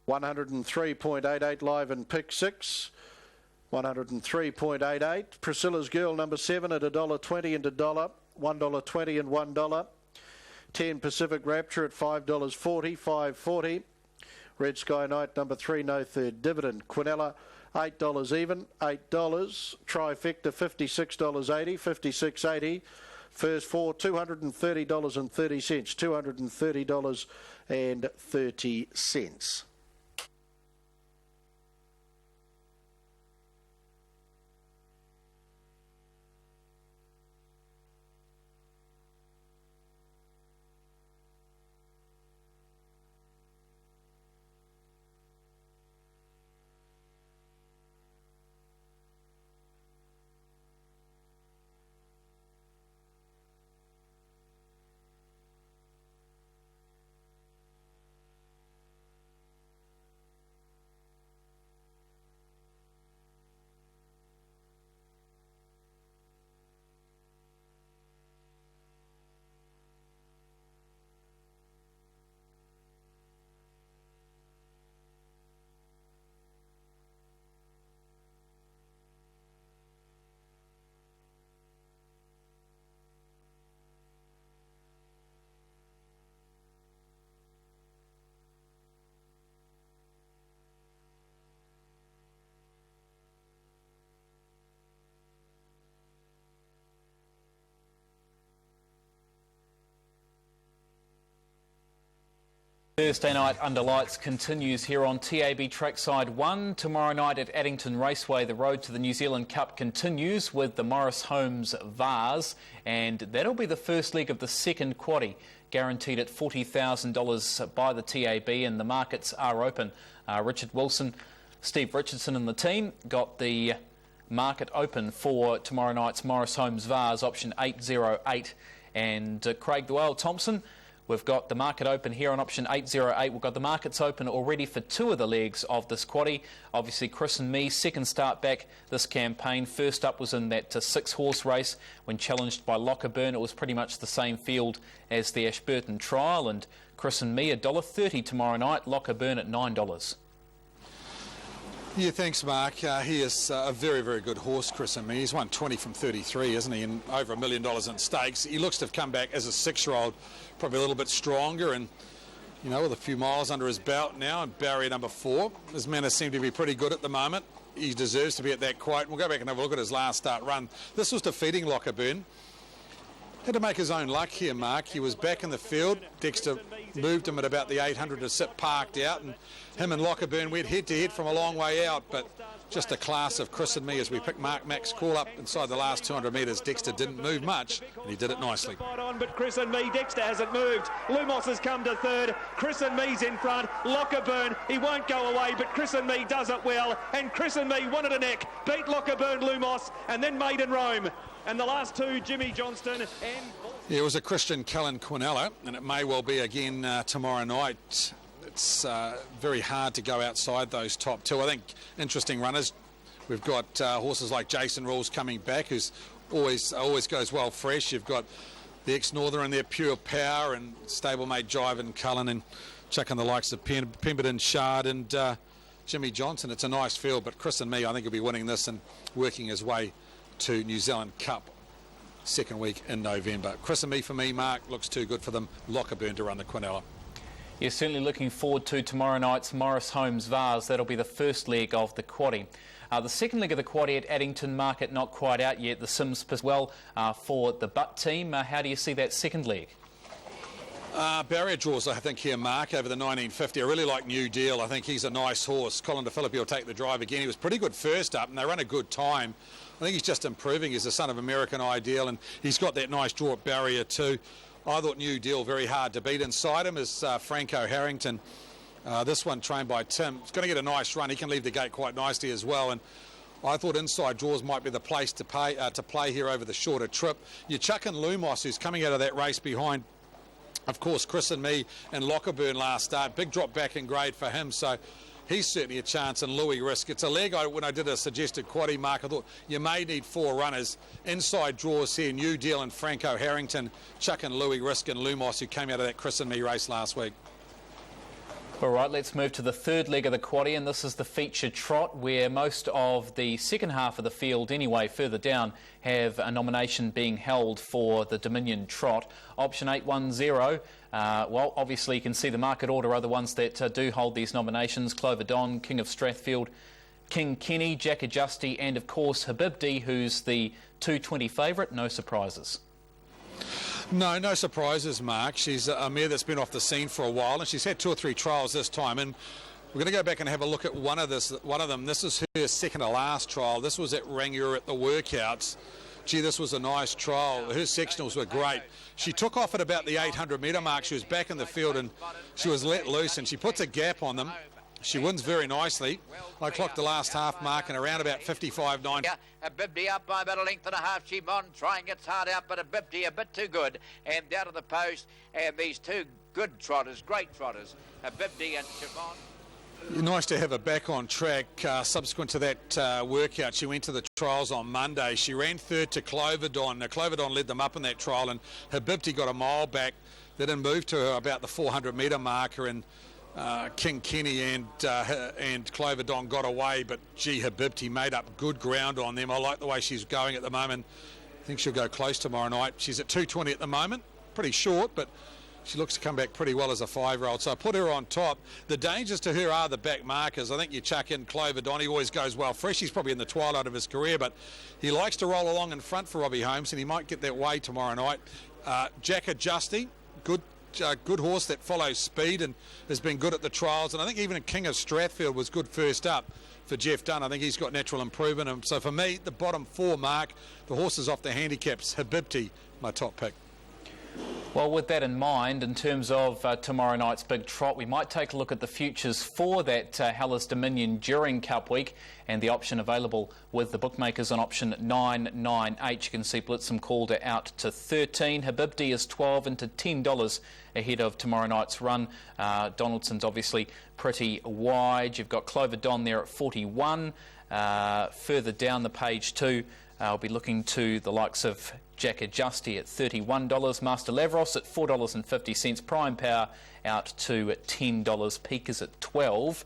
$103.88 live in pick 6. 103.88. Priscilla's Girl, number 7 at $1.20 and $1, $1.20 and $1. 10, Pacific Rapture at $5.40, $5.40. Red Sky Night, number 3, no third. Dividend, Quinella, $8 even, $8. Trifecta, $56.80, $56.80. First 4, $230.30, $230.30. Thursday night under lights continues here on TAB Trackside 1. Tomorrow night at Addington Raceway, the road to the New Zealand Cup continues with the Morris Holmes Vase, and that'll be the first leg of the second quaddie, guaranteed at $40,000 by the TAB, and the markets are open. Richard Wilson, Steve Richardson and the team got the market open for tomorrow night's Morris Holmes Vase, option 808, and Craig the Whale Thompson. We've got the market open here on option 808. We've got the markets open already for 2 of the legs of this quaddie. Obviously, Chris and Me, second start back this campaign. First up was in that 6-horse race when challenged by Lochaburn. It was pretty much the same field as the Ashburton trial. And Chris and Me, $1.30 tomorrow night. Lochaburn at $9. Yeah, thanks, Mark. He is a very, very good horse, Chris and me. He's won 20 from 33, isn't he? And over $1 million in stakes. He looks to have come back as a 6-year-old, probably a little bit stronger, and you know, with a few miles under his belt now, and barrier number 4. His manners seem to be pretty good at the moment. He deserves to be at that quote. We'll go back and have a look at his last start run. This was defeating Lockerburn. Had to make his own luck here, Mark. He was back in the field. Dexter moved him at about the 800 to sit parked out, and him and Lockerburn went head-to-head from a long way out, but just a class of Chris and me as we pick Mark Mack's call up inside the last 200 metres. Dexter didn't move much, and he did it nicely. But Chris and me, Dexter hasn't moved. Lumos has come to third. Chris and me's in front. Lockerburn, he won't go away, but Chris and me does it well, and Chris and me won it a neck. Beat Lockerburn, Lumos, and then Maiden Rome. And the last two, Jimmy Johnston and... Yeah, it was a Christian Cullen Quinella, and it may well be again tomorrow night. It's very hard to go outside those top two. I think interesting runners. We've got horses like Jason Rules coming back, who's always goes well fresh. You've got the ex-Northern and their Pure Power, and stablemate Jive and Cullen, and chucking the likes of Pemberton, Shard and Jimmy Johnson. It's a nice field, but Chris and me, I think, will be winning this and working his way to New Zealand Cup second week in November. Chris and me, for me, Mark, looks too good for them. Lockerburn to run the Quinella. You're certainly looking forward to tomorrow night's Morris Holmes Vase. That'll be the first leg of the quaddie. The second leg of the quaddie at Addington Market, not quite out yet. The Sims as well for the Butt team. How do you see that second leg? Barrier draws, I think, here, Mark, over the 1950. I really like New Deal. I think he's a nice horse. Colin DeFilippi will take the drive again. He was pretty good first up, and they run a good time. I think he's just improving. He's the son of American Ideal, and he's got that nice draw at Barrier too. I thought New Deal very hard to beat. Inside him is Franco Harrington. This one trained by Tim. He's going to get a nice run. He can leave the gate quite nicely as well. And I thought inside draws might be the place to play here over the shorter trip. You chuck in Lumos, who's coming out of that race behind, of course, Chris and me and Lockerburn last start. Big drop back in grade for him, so he's certainly a chance. And Louis Risk. It's a leg when I did a suggested quaddie, Mark, I thought you may need 4 runners. Inside draws here, New Deal and Franco Harrington, chuck in Louis Risk and Lumos, who came out of that Chris and me race last week. All right, let's move to the third leg of the quaddie, and this is the feature trot, where most of the second half of the field, anyway, further down, have a nomination being held for the Dominion Trot. Option 810, well, obviously you can see the market order, other ones that do hold these nominations: Clover Don, King of Strathfield, King Kenny, Jack Adjusty, and of course Habibdi, who's the 220 favourite. No surprises. No surprises, Mark. She's a mare that's been off the scene for a while, and she's had 2 or 3 trials this time, and we're going to go back and have a look at one of them. This is her second to last trial. This was at Rangiora at the workouts. Gee, this was a nice trial. Her sectionals were great. She took off at about the 800 metre mark. She was back in the field, and she was let loose, and she puts a gap on them. She wins very nicely. I clocked the last half mark in around about 55.9. Habibdi up by about a length and a half. Shimon trying its hard out, but Habibdi a bit too good. And down to the post, and these two good trotters, great trotters, Habibdi and Shimon. Nice to have her back on track. Subsequent to that workout, she went to the trials on Monday. She ran third to Clover Don. Now, Clover Don led them up in that trial, and Habibdi got a mile back. They didn't move to her about the 400 metre marker, and King Kenny and Clover Don got away, but gee, Habibti made up good ground on them. I like the way she's going at the moment. I think she'll go close tomorrow night. She's at 220 at the moment, pretty short, but she looks to come back pretty well as a 5-year-old. So I put her on top. The dangers to her are the back markers. I think you chuck in Clover Don. He always goes well fresh. He's probably in the twilight of his career, but he likes to roll along in front for Robbie Holmes, and he might get that way tomorrow night. Jack Adjusty, good horse that follows speed and has been good at the trials, and I think even King of Strathfield was good first up for Jeff Dunn. I think he's got natural improvement, and so for me, the bottom 4, Mark, the horses off the handicaps, Habibti, my top pick. Well, with that in mind, in terms of tomorrow night's big trot, we might take a look at the futures for that Hellas Dominion during Cup Week, and the option available with the bookmakers on option 998. You can see Blitzum called it out to 13. Habibdi is 12 into $10 ahead of tomorrow night's run. Donaldson's obviously pretty wide. You've got Clover Don there at 41. Further down the page too, I'll be looking to the likes of Jack Adjusty at $31, Master Lavros at $4.50, Prime Power out to $10, Peakers at $12.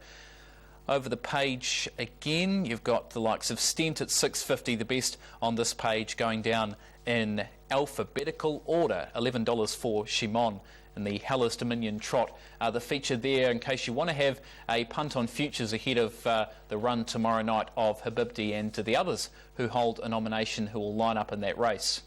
Over the page again, you've got the likes of Stent at $6.50, the best on this page, going down in alphabetical order. $11 for Shimon in the Hellas Dominion Trot. The feature there, in case you want to have a punt on futures ahead of the run tomorrow night of Habibdi and to the others who hold a nomination who will line up in that race.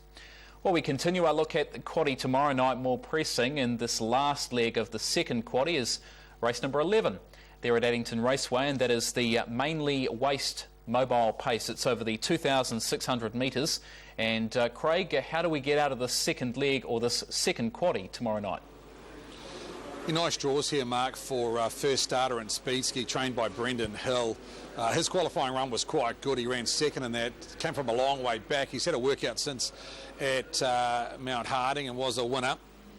Well, we continue our look at the quaddie tomorrow night, more pressing, and this last leg of the second quaddie is race number 11. There at Addington Raceway, and that is the Mainly Waste Mobile Pace. It's over the 2,600 metres. And Craig, how do we get out of this second leg or this second quaddie tomorrow night? Nice draws here, Mark, for first starter in speed ski, trained by Brendan Hill. His qualifying run was quite good. He ran second in that, came from a long way back. He's had a workout since at Mount Harding and was a winner.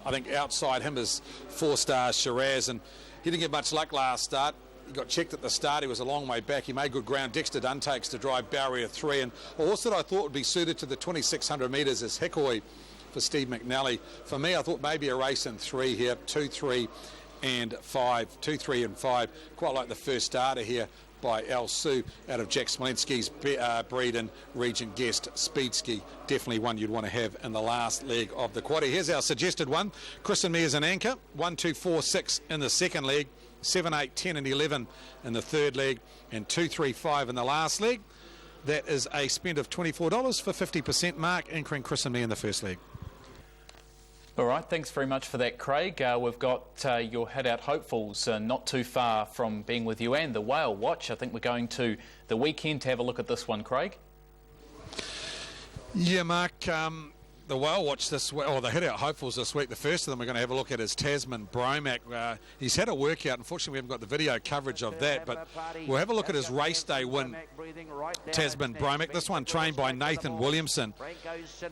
I think outside him is 4-star Shiraz, and he didn't get much luck last start. He got checked at the start. He was a long way back. He made good ground. Dexter Dunn takes to drive barrier 3. And a horse that I thought would be suited to the 2,600 metres is Hickory for Steve McNally. For me, I thought maybe a race in 3 here, 2, 3 and 5. 2, 3 and 5. Quite like the first starter here by Al Su out of Jack Smolensky's breed and Regent Guest Speed Ski. Definitely one you'd want to have in the last leg of the quaddie. Here's our suggested one. Chris and Me as an anchor. 1, 2, 4, 6 in the second leg. 7, 8, 10 and 11 in the third leg. And 2, 3, 5 in the last leg. That is a spend of $24 for 50%, Mark, anchoring Chris and Me in the first leg. All right, thanks very much for that, Craig. We've got your head-out hopefuls not too far from being with you, and the Whale Watch. I think we're going to the weekend to have a look at this one, Craig. Yeah, Mark, the Whale Watch this week, or the head-out hopefuls this week, the first of them we're going to have a look at is Tasman Bromac. He's had a workout. Unfortunately, we haven't got the video coverage of that, but we'll have a look at his race day win, Tasman Bromac. This one trained by Nathan Williamson.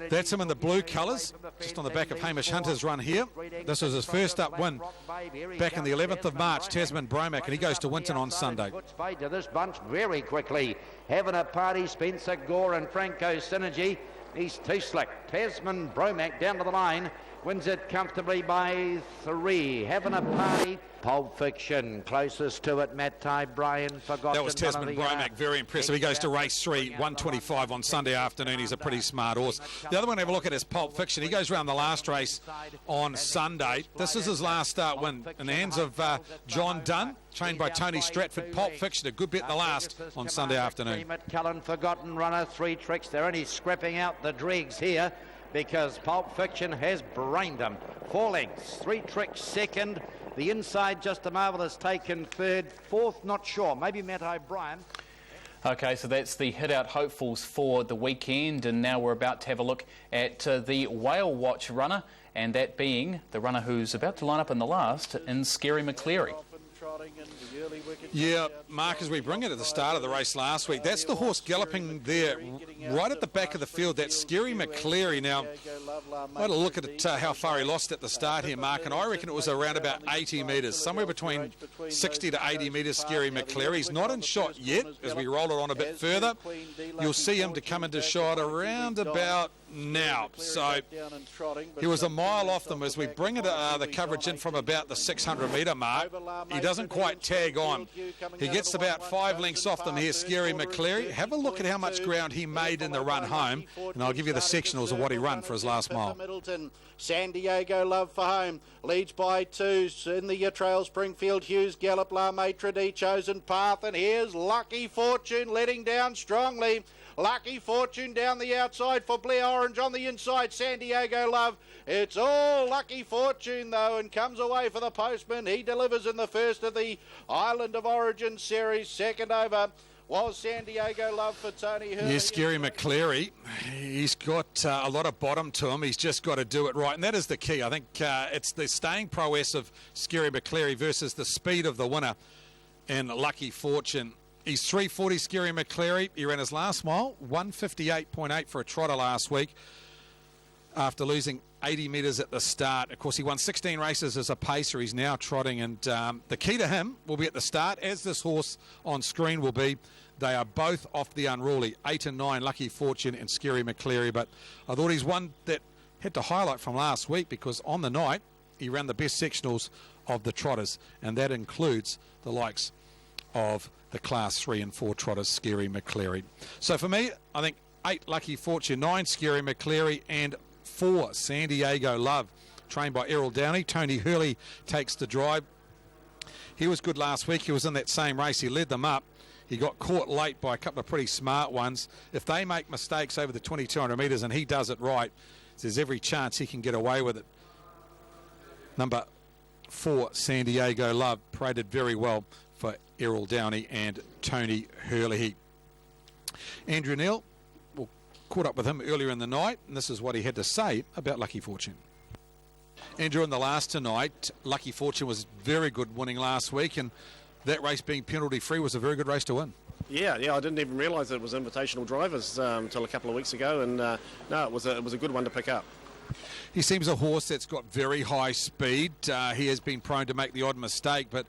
That's him in the blue colours, just on the back of Hamish Hunter's run here. This was his first up win back in the 11th of March, Tasman Bromac, and he goes to Winton on Sunday. To this bunch very quickly. Having a party, Spencer Gore and Franco Synergy. He's too slick. Tasman Bromac down to the line. Wins it comfortably by 3. Having a party. Pulp Fiction closest to it. Matt Ty, Brian Forgotten. That was Tasman Bromac, very impressive. He goes to race 3, 125 on Sunday afternoon. He's a pretty smart horse. The other one to have a look at is Pulp Fiction. He goes around the last race on Sunday. This is his last start win in the hands of John Dunn, trained by Tony Stratford. Pulp Fiction, a good bet in the last on Sunday afternoon. Cullen Forgotten runner, 3 tricks. They're only scrapping out the dregs here because Pulp Fiction has brained them. 4 lengths, 3 tricks second. The inside, Just a Marvellous, taken third. Fourth, not sure. Maybe Matt O'Brien. Okay, so that's the hit-out hopefuls for the weekend, and now we're about to have a look at the Whale Watch runner, and that being the runner who's about to line up in the last in Scary McCleary. Yeah, Mark, as we bring it at the start of the race last week, that's the horse galloping there right at the back of the field. That's Scary McCleary. Now, I had a look at how far he lost at the start here, Mark, and I reckon it was around about 80 metres, somewhere between 60 to 80 metres, Scary McCleary. He's not in shot yet. As we roll it on a bit further, you'll see him to come into shot around about now. So he was a mile off them. As we bring it the coverage in from about the 600 metre mark, he doesn't quite tag on. He gets about 5 lengths off them here, Scary McCleary. Have a look at how much ground he made in the run home, and I'll give you the sectionals of what he run for his last mile. San Diego Love for home leads by 2 in the Trail Springfield Hughes Gallop La Maitre D Chosen Path, and here's Lucky Fortune letting down strongly. Lucky Fortune down the outside for Blair Orange on the inside. San Diego Love. It's all Lucky Fortune, though, and comes away for the postman. He delivers in the first of the Island of Origin series. Second over was San Diego Love for Tony Hurley. Yes, Scary McCleary. He's got a lot of bottom to him. He's just got to do it right, and that is the key. I think it's the staying prowess of Scary McCleary versus the speed of the winner and Lucky Fortune. He's 340, Scary McCleary. He ran his last mile, 158.8 for a trotter last week after losing 80 metres at the start. Of course, he won 16 races as a pacer. He's now trotting, and the key to him will be at the start, as this horse on screen will be. They are both off the unruly, 8 and 9, Lucky Fortune and Scary McCleary. But I thought he's one that had to highlight from last week, because on the night he ran the best sectionals of the trotters, and that includes the likes of the Class 3 and 4 trotters, Scary McCleary. So for me, I think 8 Lucky Fortune, 9 Scary McCleary, and 4 San Diego Love, trained by Errol Downey. Tony Hurley takes the drive. He was good last week. He was in that same race. He led them up. He got caught late by a couple of pretty smart ones. If they make mistakes over the 2,200 metres and he does it right, there's every chance he can get away with it. Number 4, San Diego Love, paraded very well for Errol Downey and Tony Hurley. Andrew Neil, well, caught up with him earlier in the night, and this is what he had to say about Lucky Fortune. Andrew, in the last tonight, Lucky Fortune was very good winning last week, and that race being penalty-free was a very good race to win. Yeah, I didn't even realise that it was invitational drivers until a couple of weeks ago, and no, it was a good one to pick up. He seems a horse that's got very high speed. He has been prone to make the odd mistake, but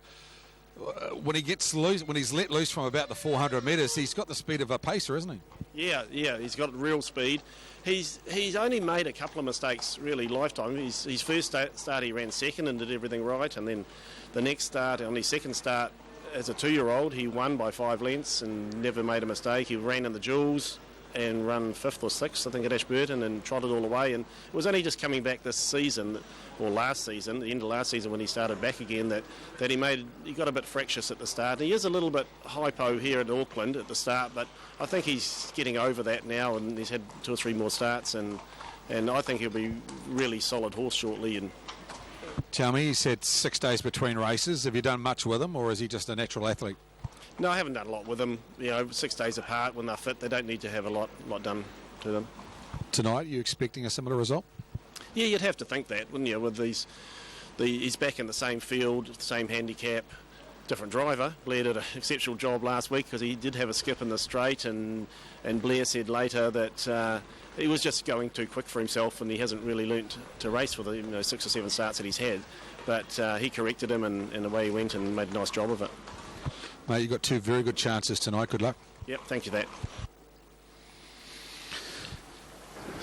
when he gets loose, when he's let loose from about the 400 metres, he's got the speed of a pacer, isn't he? Yeah, he's got real speed. He's only made a couple of mistakes, really, lifetime. His first start he ran second and did everything right, and then the next start, on his second start, as a 2-year-old, he won by 5 lengths and never made a mistake. He ran in the Jewels and run 5th or 6th, I think, at Ashburton, and trotted all the way. And it was only just coming back this season, or last season, the end of last season when he started back again, that he got a bit fractious at the start. And he is a little bit hypo here at Auckland at the start, but I think he's getting over that now, and he's had 2 or 3 more starts, and I think he'll be really solid horse shortly. And tell me, he's had 6 days between races. Have you done much with him, or is he just a natural athlete? No, I haven't done a lot with them. 6 days apart when they're fit, they don't need to have a lot done to them. Tonight, are you expecting a similar result? Yeah, you'd have to think that, wouldn't you? With he's back in the same field, the same handicap, different driver. Blair did an exceptional job last week because he did have a skip in the straight, and Blair said later that he was just going too quick for himself, and he hasn't really learnt to race for the 6 or 7 starts that he's had. But he corrected him, and away he went and made a nice job of it. Mate, you've got 2 very good chances tonight. Good luck. Yep, thank you for that.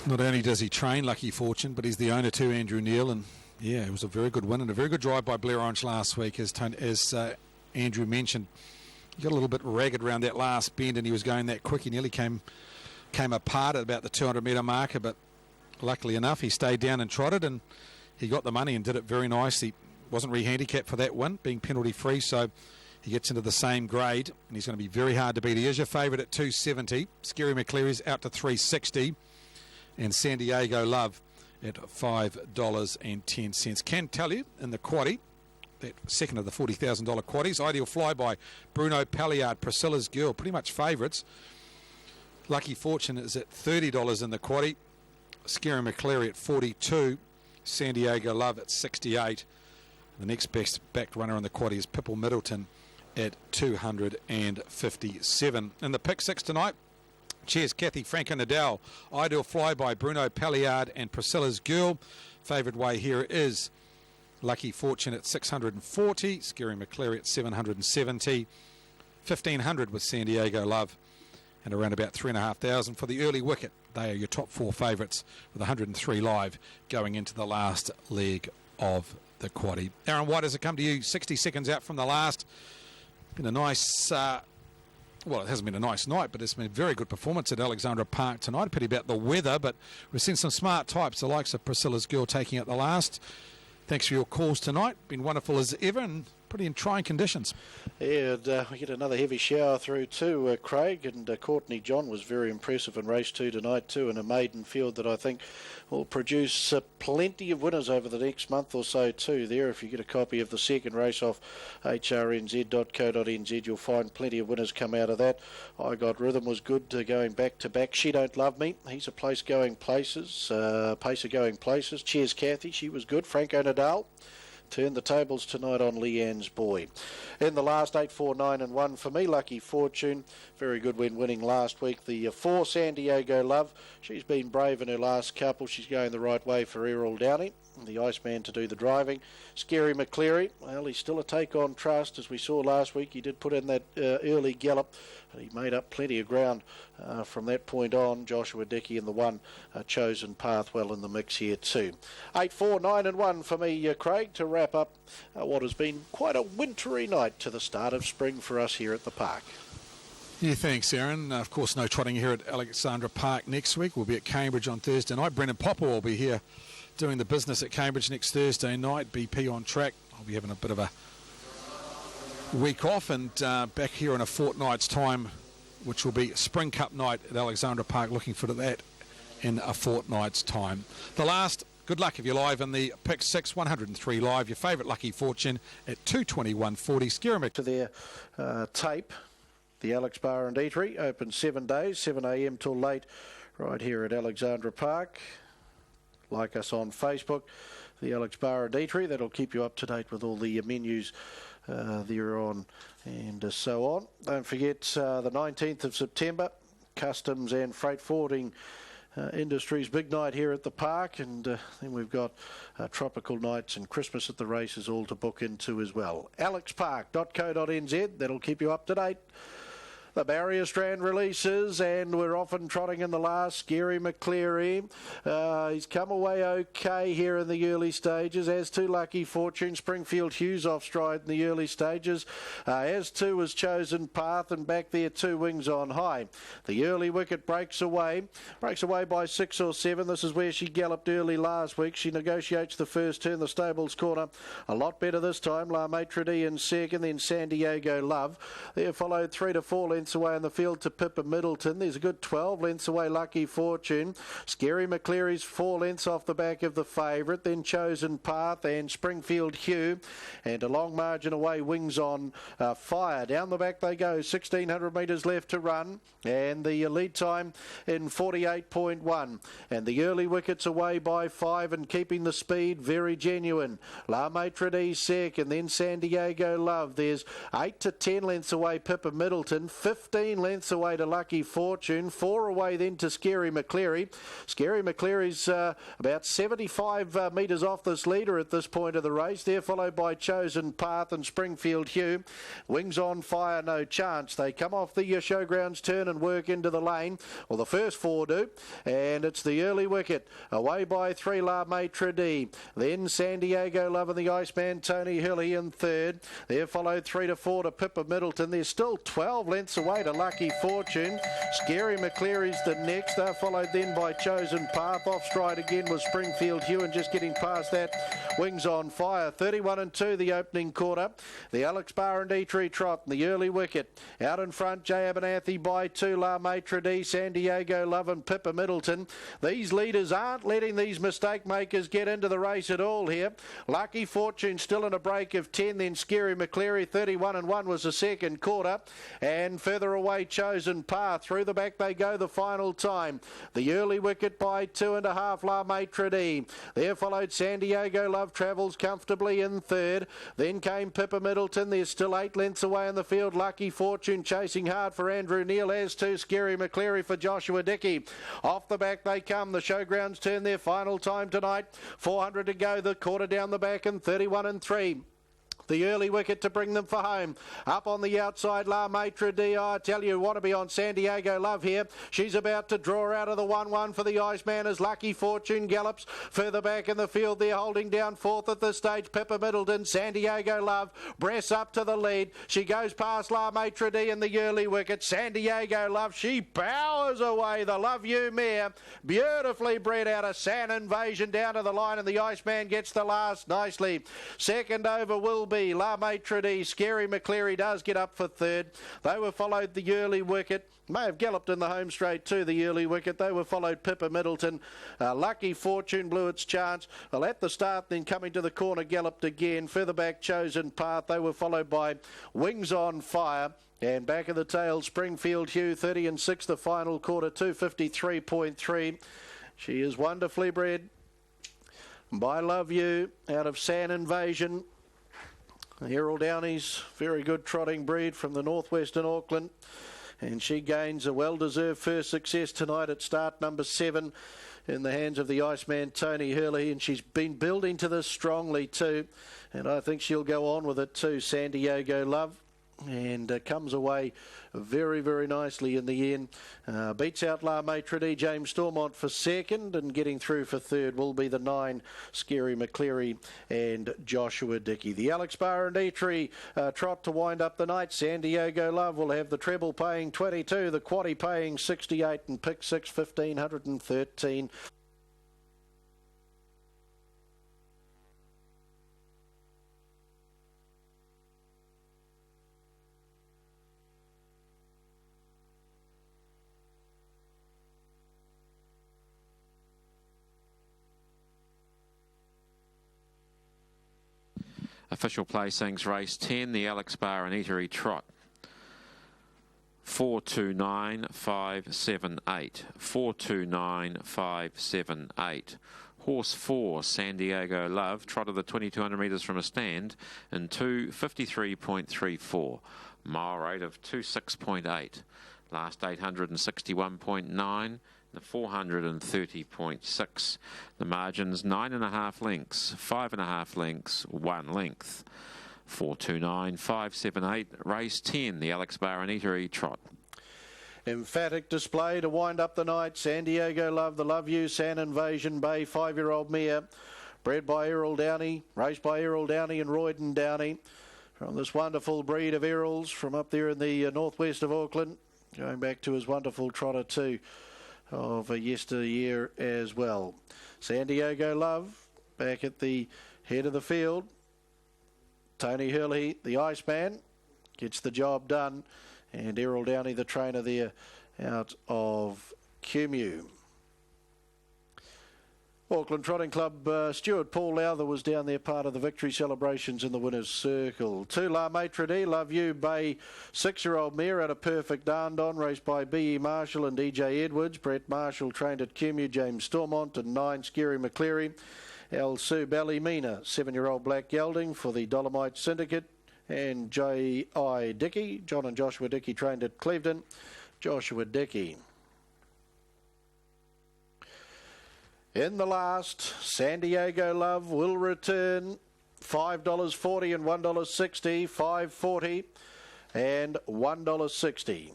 Not only does he train Lucky Fortune, but he's the owner too, Andrew Neil. And yeah, it was a very good win and a very good drive by Blair Orange last week, as Andrew mentioned. He got a little bit ragged around that last bend, and he was going that quick. He nearly came apart at about the 200 metre marker, but luckily enough, he stayed down and trotted, and he got the money and did it very nicely. Wasn't re-handicapped for that win, being penalty-free, so he gets into the same grade, and he's going to be very hard to beat. He is your favourite at 270. Scary McCleary's out to 360. And San Diego Love at $5.10. Can tell you, in the quaddie, that second of the $40,000 quaddies, Ideal Fly by Bruno Palliard, Priscilla's Girl, pretty much favourites. Lucky Fortune is at $30 in the quaddie. Scary McCleary at $42. San Diego Love at $68. The next best backed runner in the quaddie is Pipple Middleton at $257. In the pick 6 tonight, Cheers Kathy, Franco Nadal, Ideal Fly by Bruno Palliard and Priscilla's Girl. Favoured way here is Lucky Fortune at $640, Scary McCleary at $770, $1,500 with San Diego Love, and around about $3,500 for the early wicket. They are your top 4 favourites with 103 live going into the last leg of the quaddie. Aaron White, has it come to you 60 seconds out from the last? Been a nice, well, it hasn't been a nice night, but it's been a very good performance at Alexandra Park tonight. A pity about the weather, but we've seen some smart types, the likes of Priscilla's Girl taking out the last. Thanks for your calls tonight. Been wonderful as ever, and pretty in trying conditions. Yeah, and we get another heavy shower through too, Craig, and Courtney John was very impressive in race 2 tonight too, in a maiden field that I think will produce plenty of winners over the next month or so too. There, if you get a copy of the second race off hrnz.co.nz, you'll find plenty of winners come out of that. I Got Rhythm was good, going back to back. She Don't Love Me, he's a pacer going places. Cheers Kathy, she was good. Franco Nadal turn the tables tonight on Leanne's Boy. In the last 8, 4, 9 and 1 for me, Lucky Fortune, very good when winning last week. The 4 San Diego Love, she's been brave in her last couple. She's going the right way for Errol Downey. the Iceman to do the driving. Scary McCleary, well, he's still a take on trust. As we saw last week, he did put in that early gallop. He made up plenty of ground from that point on. Joshua Dickey and the one Chosen Path well in the mix here too. 8, 4, 9 and 1 for me, Craig, to wrap up what has been quite a wintry night to the start of spring for us here at the park. Yeah, thanks, Aaron. Of course, no trotting here at Alexandra Park next week. We'll be at Cambridge on Thursday night. Brendan Popper will be here doing the business at Cambridge next Thursday night. BP on track. I'll be having a bit of a week off and back here in a fortnight's time, which will be Spring Cup night at Alexandra Park. Looking forward to that in a fortnight's time. The last, good luck if you're live in the Pick 6, 103 live. Your favourite Lucky Fortune at 221.40. Scare to their tape. The Alex Bar and Eatery open 7 days, 7 a.m. till late, right here at Alexandra Park. Like us on Facebook, the Alex Bar and Eatery. That'll keep you up to date with all the menus there on and so on. Don't forget the 19th of September, Customs and Freight Forwarding Industries big night here at the park, and then we've got tropical nights and Christmas at the races all to book into as well. alexpark.co.nz, that'll keep you up to date. The Barrier Strand releases, and we're often trotting in the last. Scary McCleary. He's come away okay here in the early stages, as to Lucky Fortune. Springfield Hughes off stride in the early stages, as to was Chosen Path, and back there 2 Wings on High. The early wicket breaks away by 6 or 7. This is where she galloped early last week. She negotiates the first turn, the stable's corner. A lot better this time. La Maitre D in second, then San Diego Love. There followed 3 to 4 lengths away in the field to Pippa Middleton. There's a good 12 lengths away Lucky Fortune. Scary McCleary's 4 lengths off the back of the favourite, then Chosen Path and Springfield Hugh, and a long margin away Wings on Fire. Down the back they go, 1,600 metres left to run, and the lead time in 48.1, and the early wickets away by 5 and keeping the speed very genuine. La Maitre D second, then San Diego Love. There's 8 to 10 lengths away Pippa Middleton, 15 lengths away to Lucky Fortune, 4 away then to Scary McCleary. Scary McCleary's about 75 metres off this leader at this point of the race. They're followed by Chosen Path and Springfield Hugh. Wings on Fire, no chance. They come off the showgrounds turn and work into the lane. Well, the first 4 do, and it's the early wicket. Away by 3, La Maitre D. Then San Diego Love and the Iceman Tony Hurley in third. They're followed 3 to 4 to Pippa Middleton. There's still 12 lengths away to Lucky Fortune. Scary McCleary's the next. They're followed then by Chosen Path. Off stride again was Springfield Hugh, and just getting past that, Wings on Fire. 31 and 2 the opening quarter. The Alex Bar and Eatery trot in the early wicket. Out in front, J. Abernathy by 2, La Maitre D, San Diego Love and Pippa Middleton. These leaders aren't letting these mistake makers get into the race at all here. Lucky Fortune still in a break of 10, then Scary McCleary. 31 and 1 was the second quarter, and further away Chosen Path. Through the back they go the final time. The early wicket by 2.5, La Maitre D. There followed San Diego Love, travels comfortably in third. Then came Pippa Middleton. There's still 8 lengths away in the field. Lucky Fortune chasing hard for Andrew Neal, as to Scary McCleary for Joshua Dickey. Off the back they come. The showgrounds turn their final time tonight. 400 to go, the quarter down the back, and 31 and 3. The early wicket to bring them for home. Up on the outside, La Maitre D. I tell you, want to be on San Diego Love here. She's about to draw out of the 1-1 for the Iceman as Lucky Fortune gallops. Further back in the field, they're holding down fourth at this stage. Pippa Middleton, San Diego Love, Bress up to the lead. She goes past La Maitre D in the early wicket. San Diego Love, she powers away. The Love You mare, beautifully bred out of San Invasion down to the line, and the Iceman gets the last nicely. Second over will be La Maitre D. Scary McCleary does get up for third. They were followed the early wicket. May have galloped in the home straight too, the early wicket. They were followed Pippa Middleton. Lucky Fortune blew its chance. Well, at the start, then coming to the corner, galloped again. Further back, Chosen Path. They were followed by Wings on Fire. And back of the tail, Springfield Hugh, 30 and 6 the final quarter, 253.3. She is wonderfully bred by Love You out of San Invasion. Errol Downey's very good trotting breed from the northwestern Auckland. and she gains a well-deserved first success tonight at start number 7 in the hands of the Iceman Tony Hurley, and she's been building to this strongly too, and I think she'll go on with it too. San Diego Love, and comes away very, very nicely in the end. Beats out La Maitre D. James Stormont for second, and getting through for third will be the 9, Scary McCleary and Joshua Dickey. The Alex Barr and Eatery trot to wind up the night. San Diego Love will have the treble paying 22, the quaddie paying 68, and pick 6, 1,513. Official placings, race 10, the Alex Barr and Eatery Trot. 429,578. 429,578. Horse 4, San Diego Love, trotted the 2,200 metres from a stand in 2:53.34. Mile rate of 26.8. Last 861.9. The 430.6. The margins 9.5 lengths, 5.5 lengths, 1 length. 429,578. Race 10, the Alex Barr and Eatery Trot. Emphatic display to wind up the night. San Diego Love, the Love You, San Invasion Bay, 5-year-old mare, bred by Errol Downey, raced by Errol Downey and Royden Downey, from this wonderful breed of Errols from up there in the northwest of Auckland, going back to his wonderful trotter too of yesteryear as well. San Diego Love back at the head of the field. Tony Hurley, the Iceman, gets the job done, and Errol Downey, the trainer there, out of Cumu. Auckland Trotting Club, Stuart Paul Lowther was down there, part of the victory celebrations in the winner's circle. 2 La Maitre D, Love You Bay, 6-year-old mare at a perfect Darndon, raced by B.E. Marshall and DJ Edwards. Brett Marshall trained at Cumu, James Stormont, and 9, Scary McCleary. El Sue Ballymena, 7-year-old black gelding for the Dolomite Syndicate, and J.I. Dickey, John and Joshua Dickey, trained at Clevedon. Joshua Dickey. In the last, San Diego Love will return $5.40 and $1.60, $5.40 and $1.60.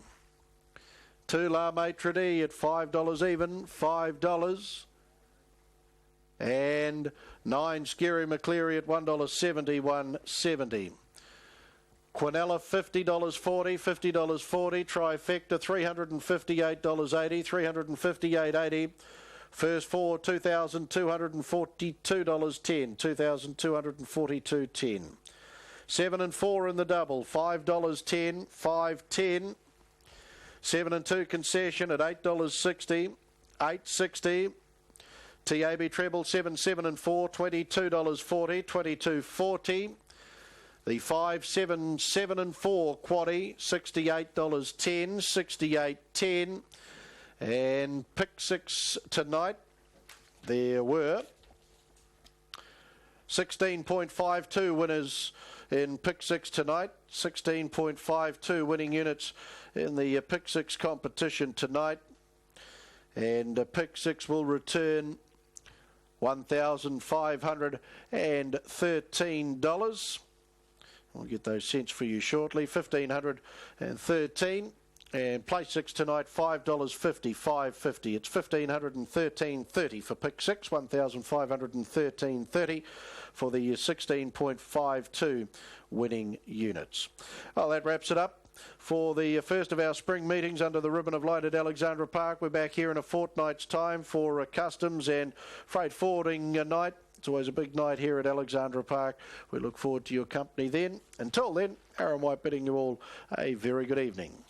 2 La Maitre D at $5 even, $5. And 9 Scary McCleary at $1.70, $1.70. Quinella $50.40, $50.40. Trifecta $358.80, $358.80. First 4, $2,242.10, $2,242.10. 7 and 4 in the double, $5.10, $5.10. 7 and 2 concession at $8.60, $8.60. TAB treble 7, 7 and 4, $22.40, $22.40. The 5, 7, 7 and 4 quaddie, $68.10, $68.10. And pick 6 tonight, there were 16.52 winners in pick 6 tonight, 16.52 winning units in the pick 6 competition tonight. And pick 6 will return $1,513. We'll get those cents for you shortly, $1,513. And place 6 tonight, $5.50, $5.50. It's $1,513.30 for pick 6, $1,513.30 for the 16.52 winning units. Well, that wraps it up for the first of our spring meetings under the ribbon of light at Alexandra Park. We're back here in a fortnight's time for customs and freight forwarding night. It's always a big night here at Alexandra Park. We look forward to your company then. Until then, Aaron White bidding you all a very good evening.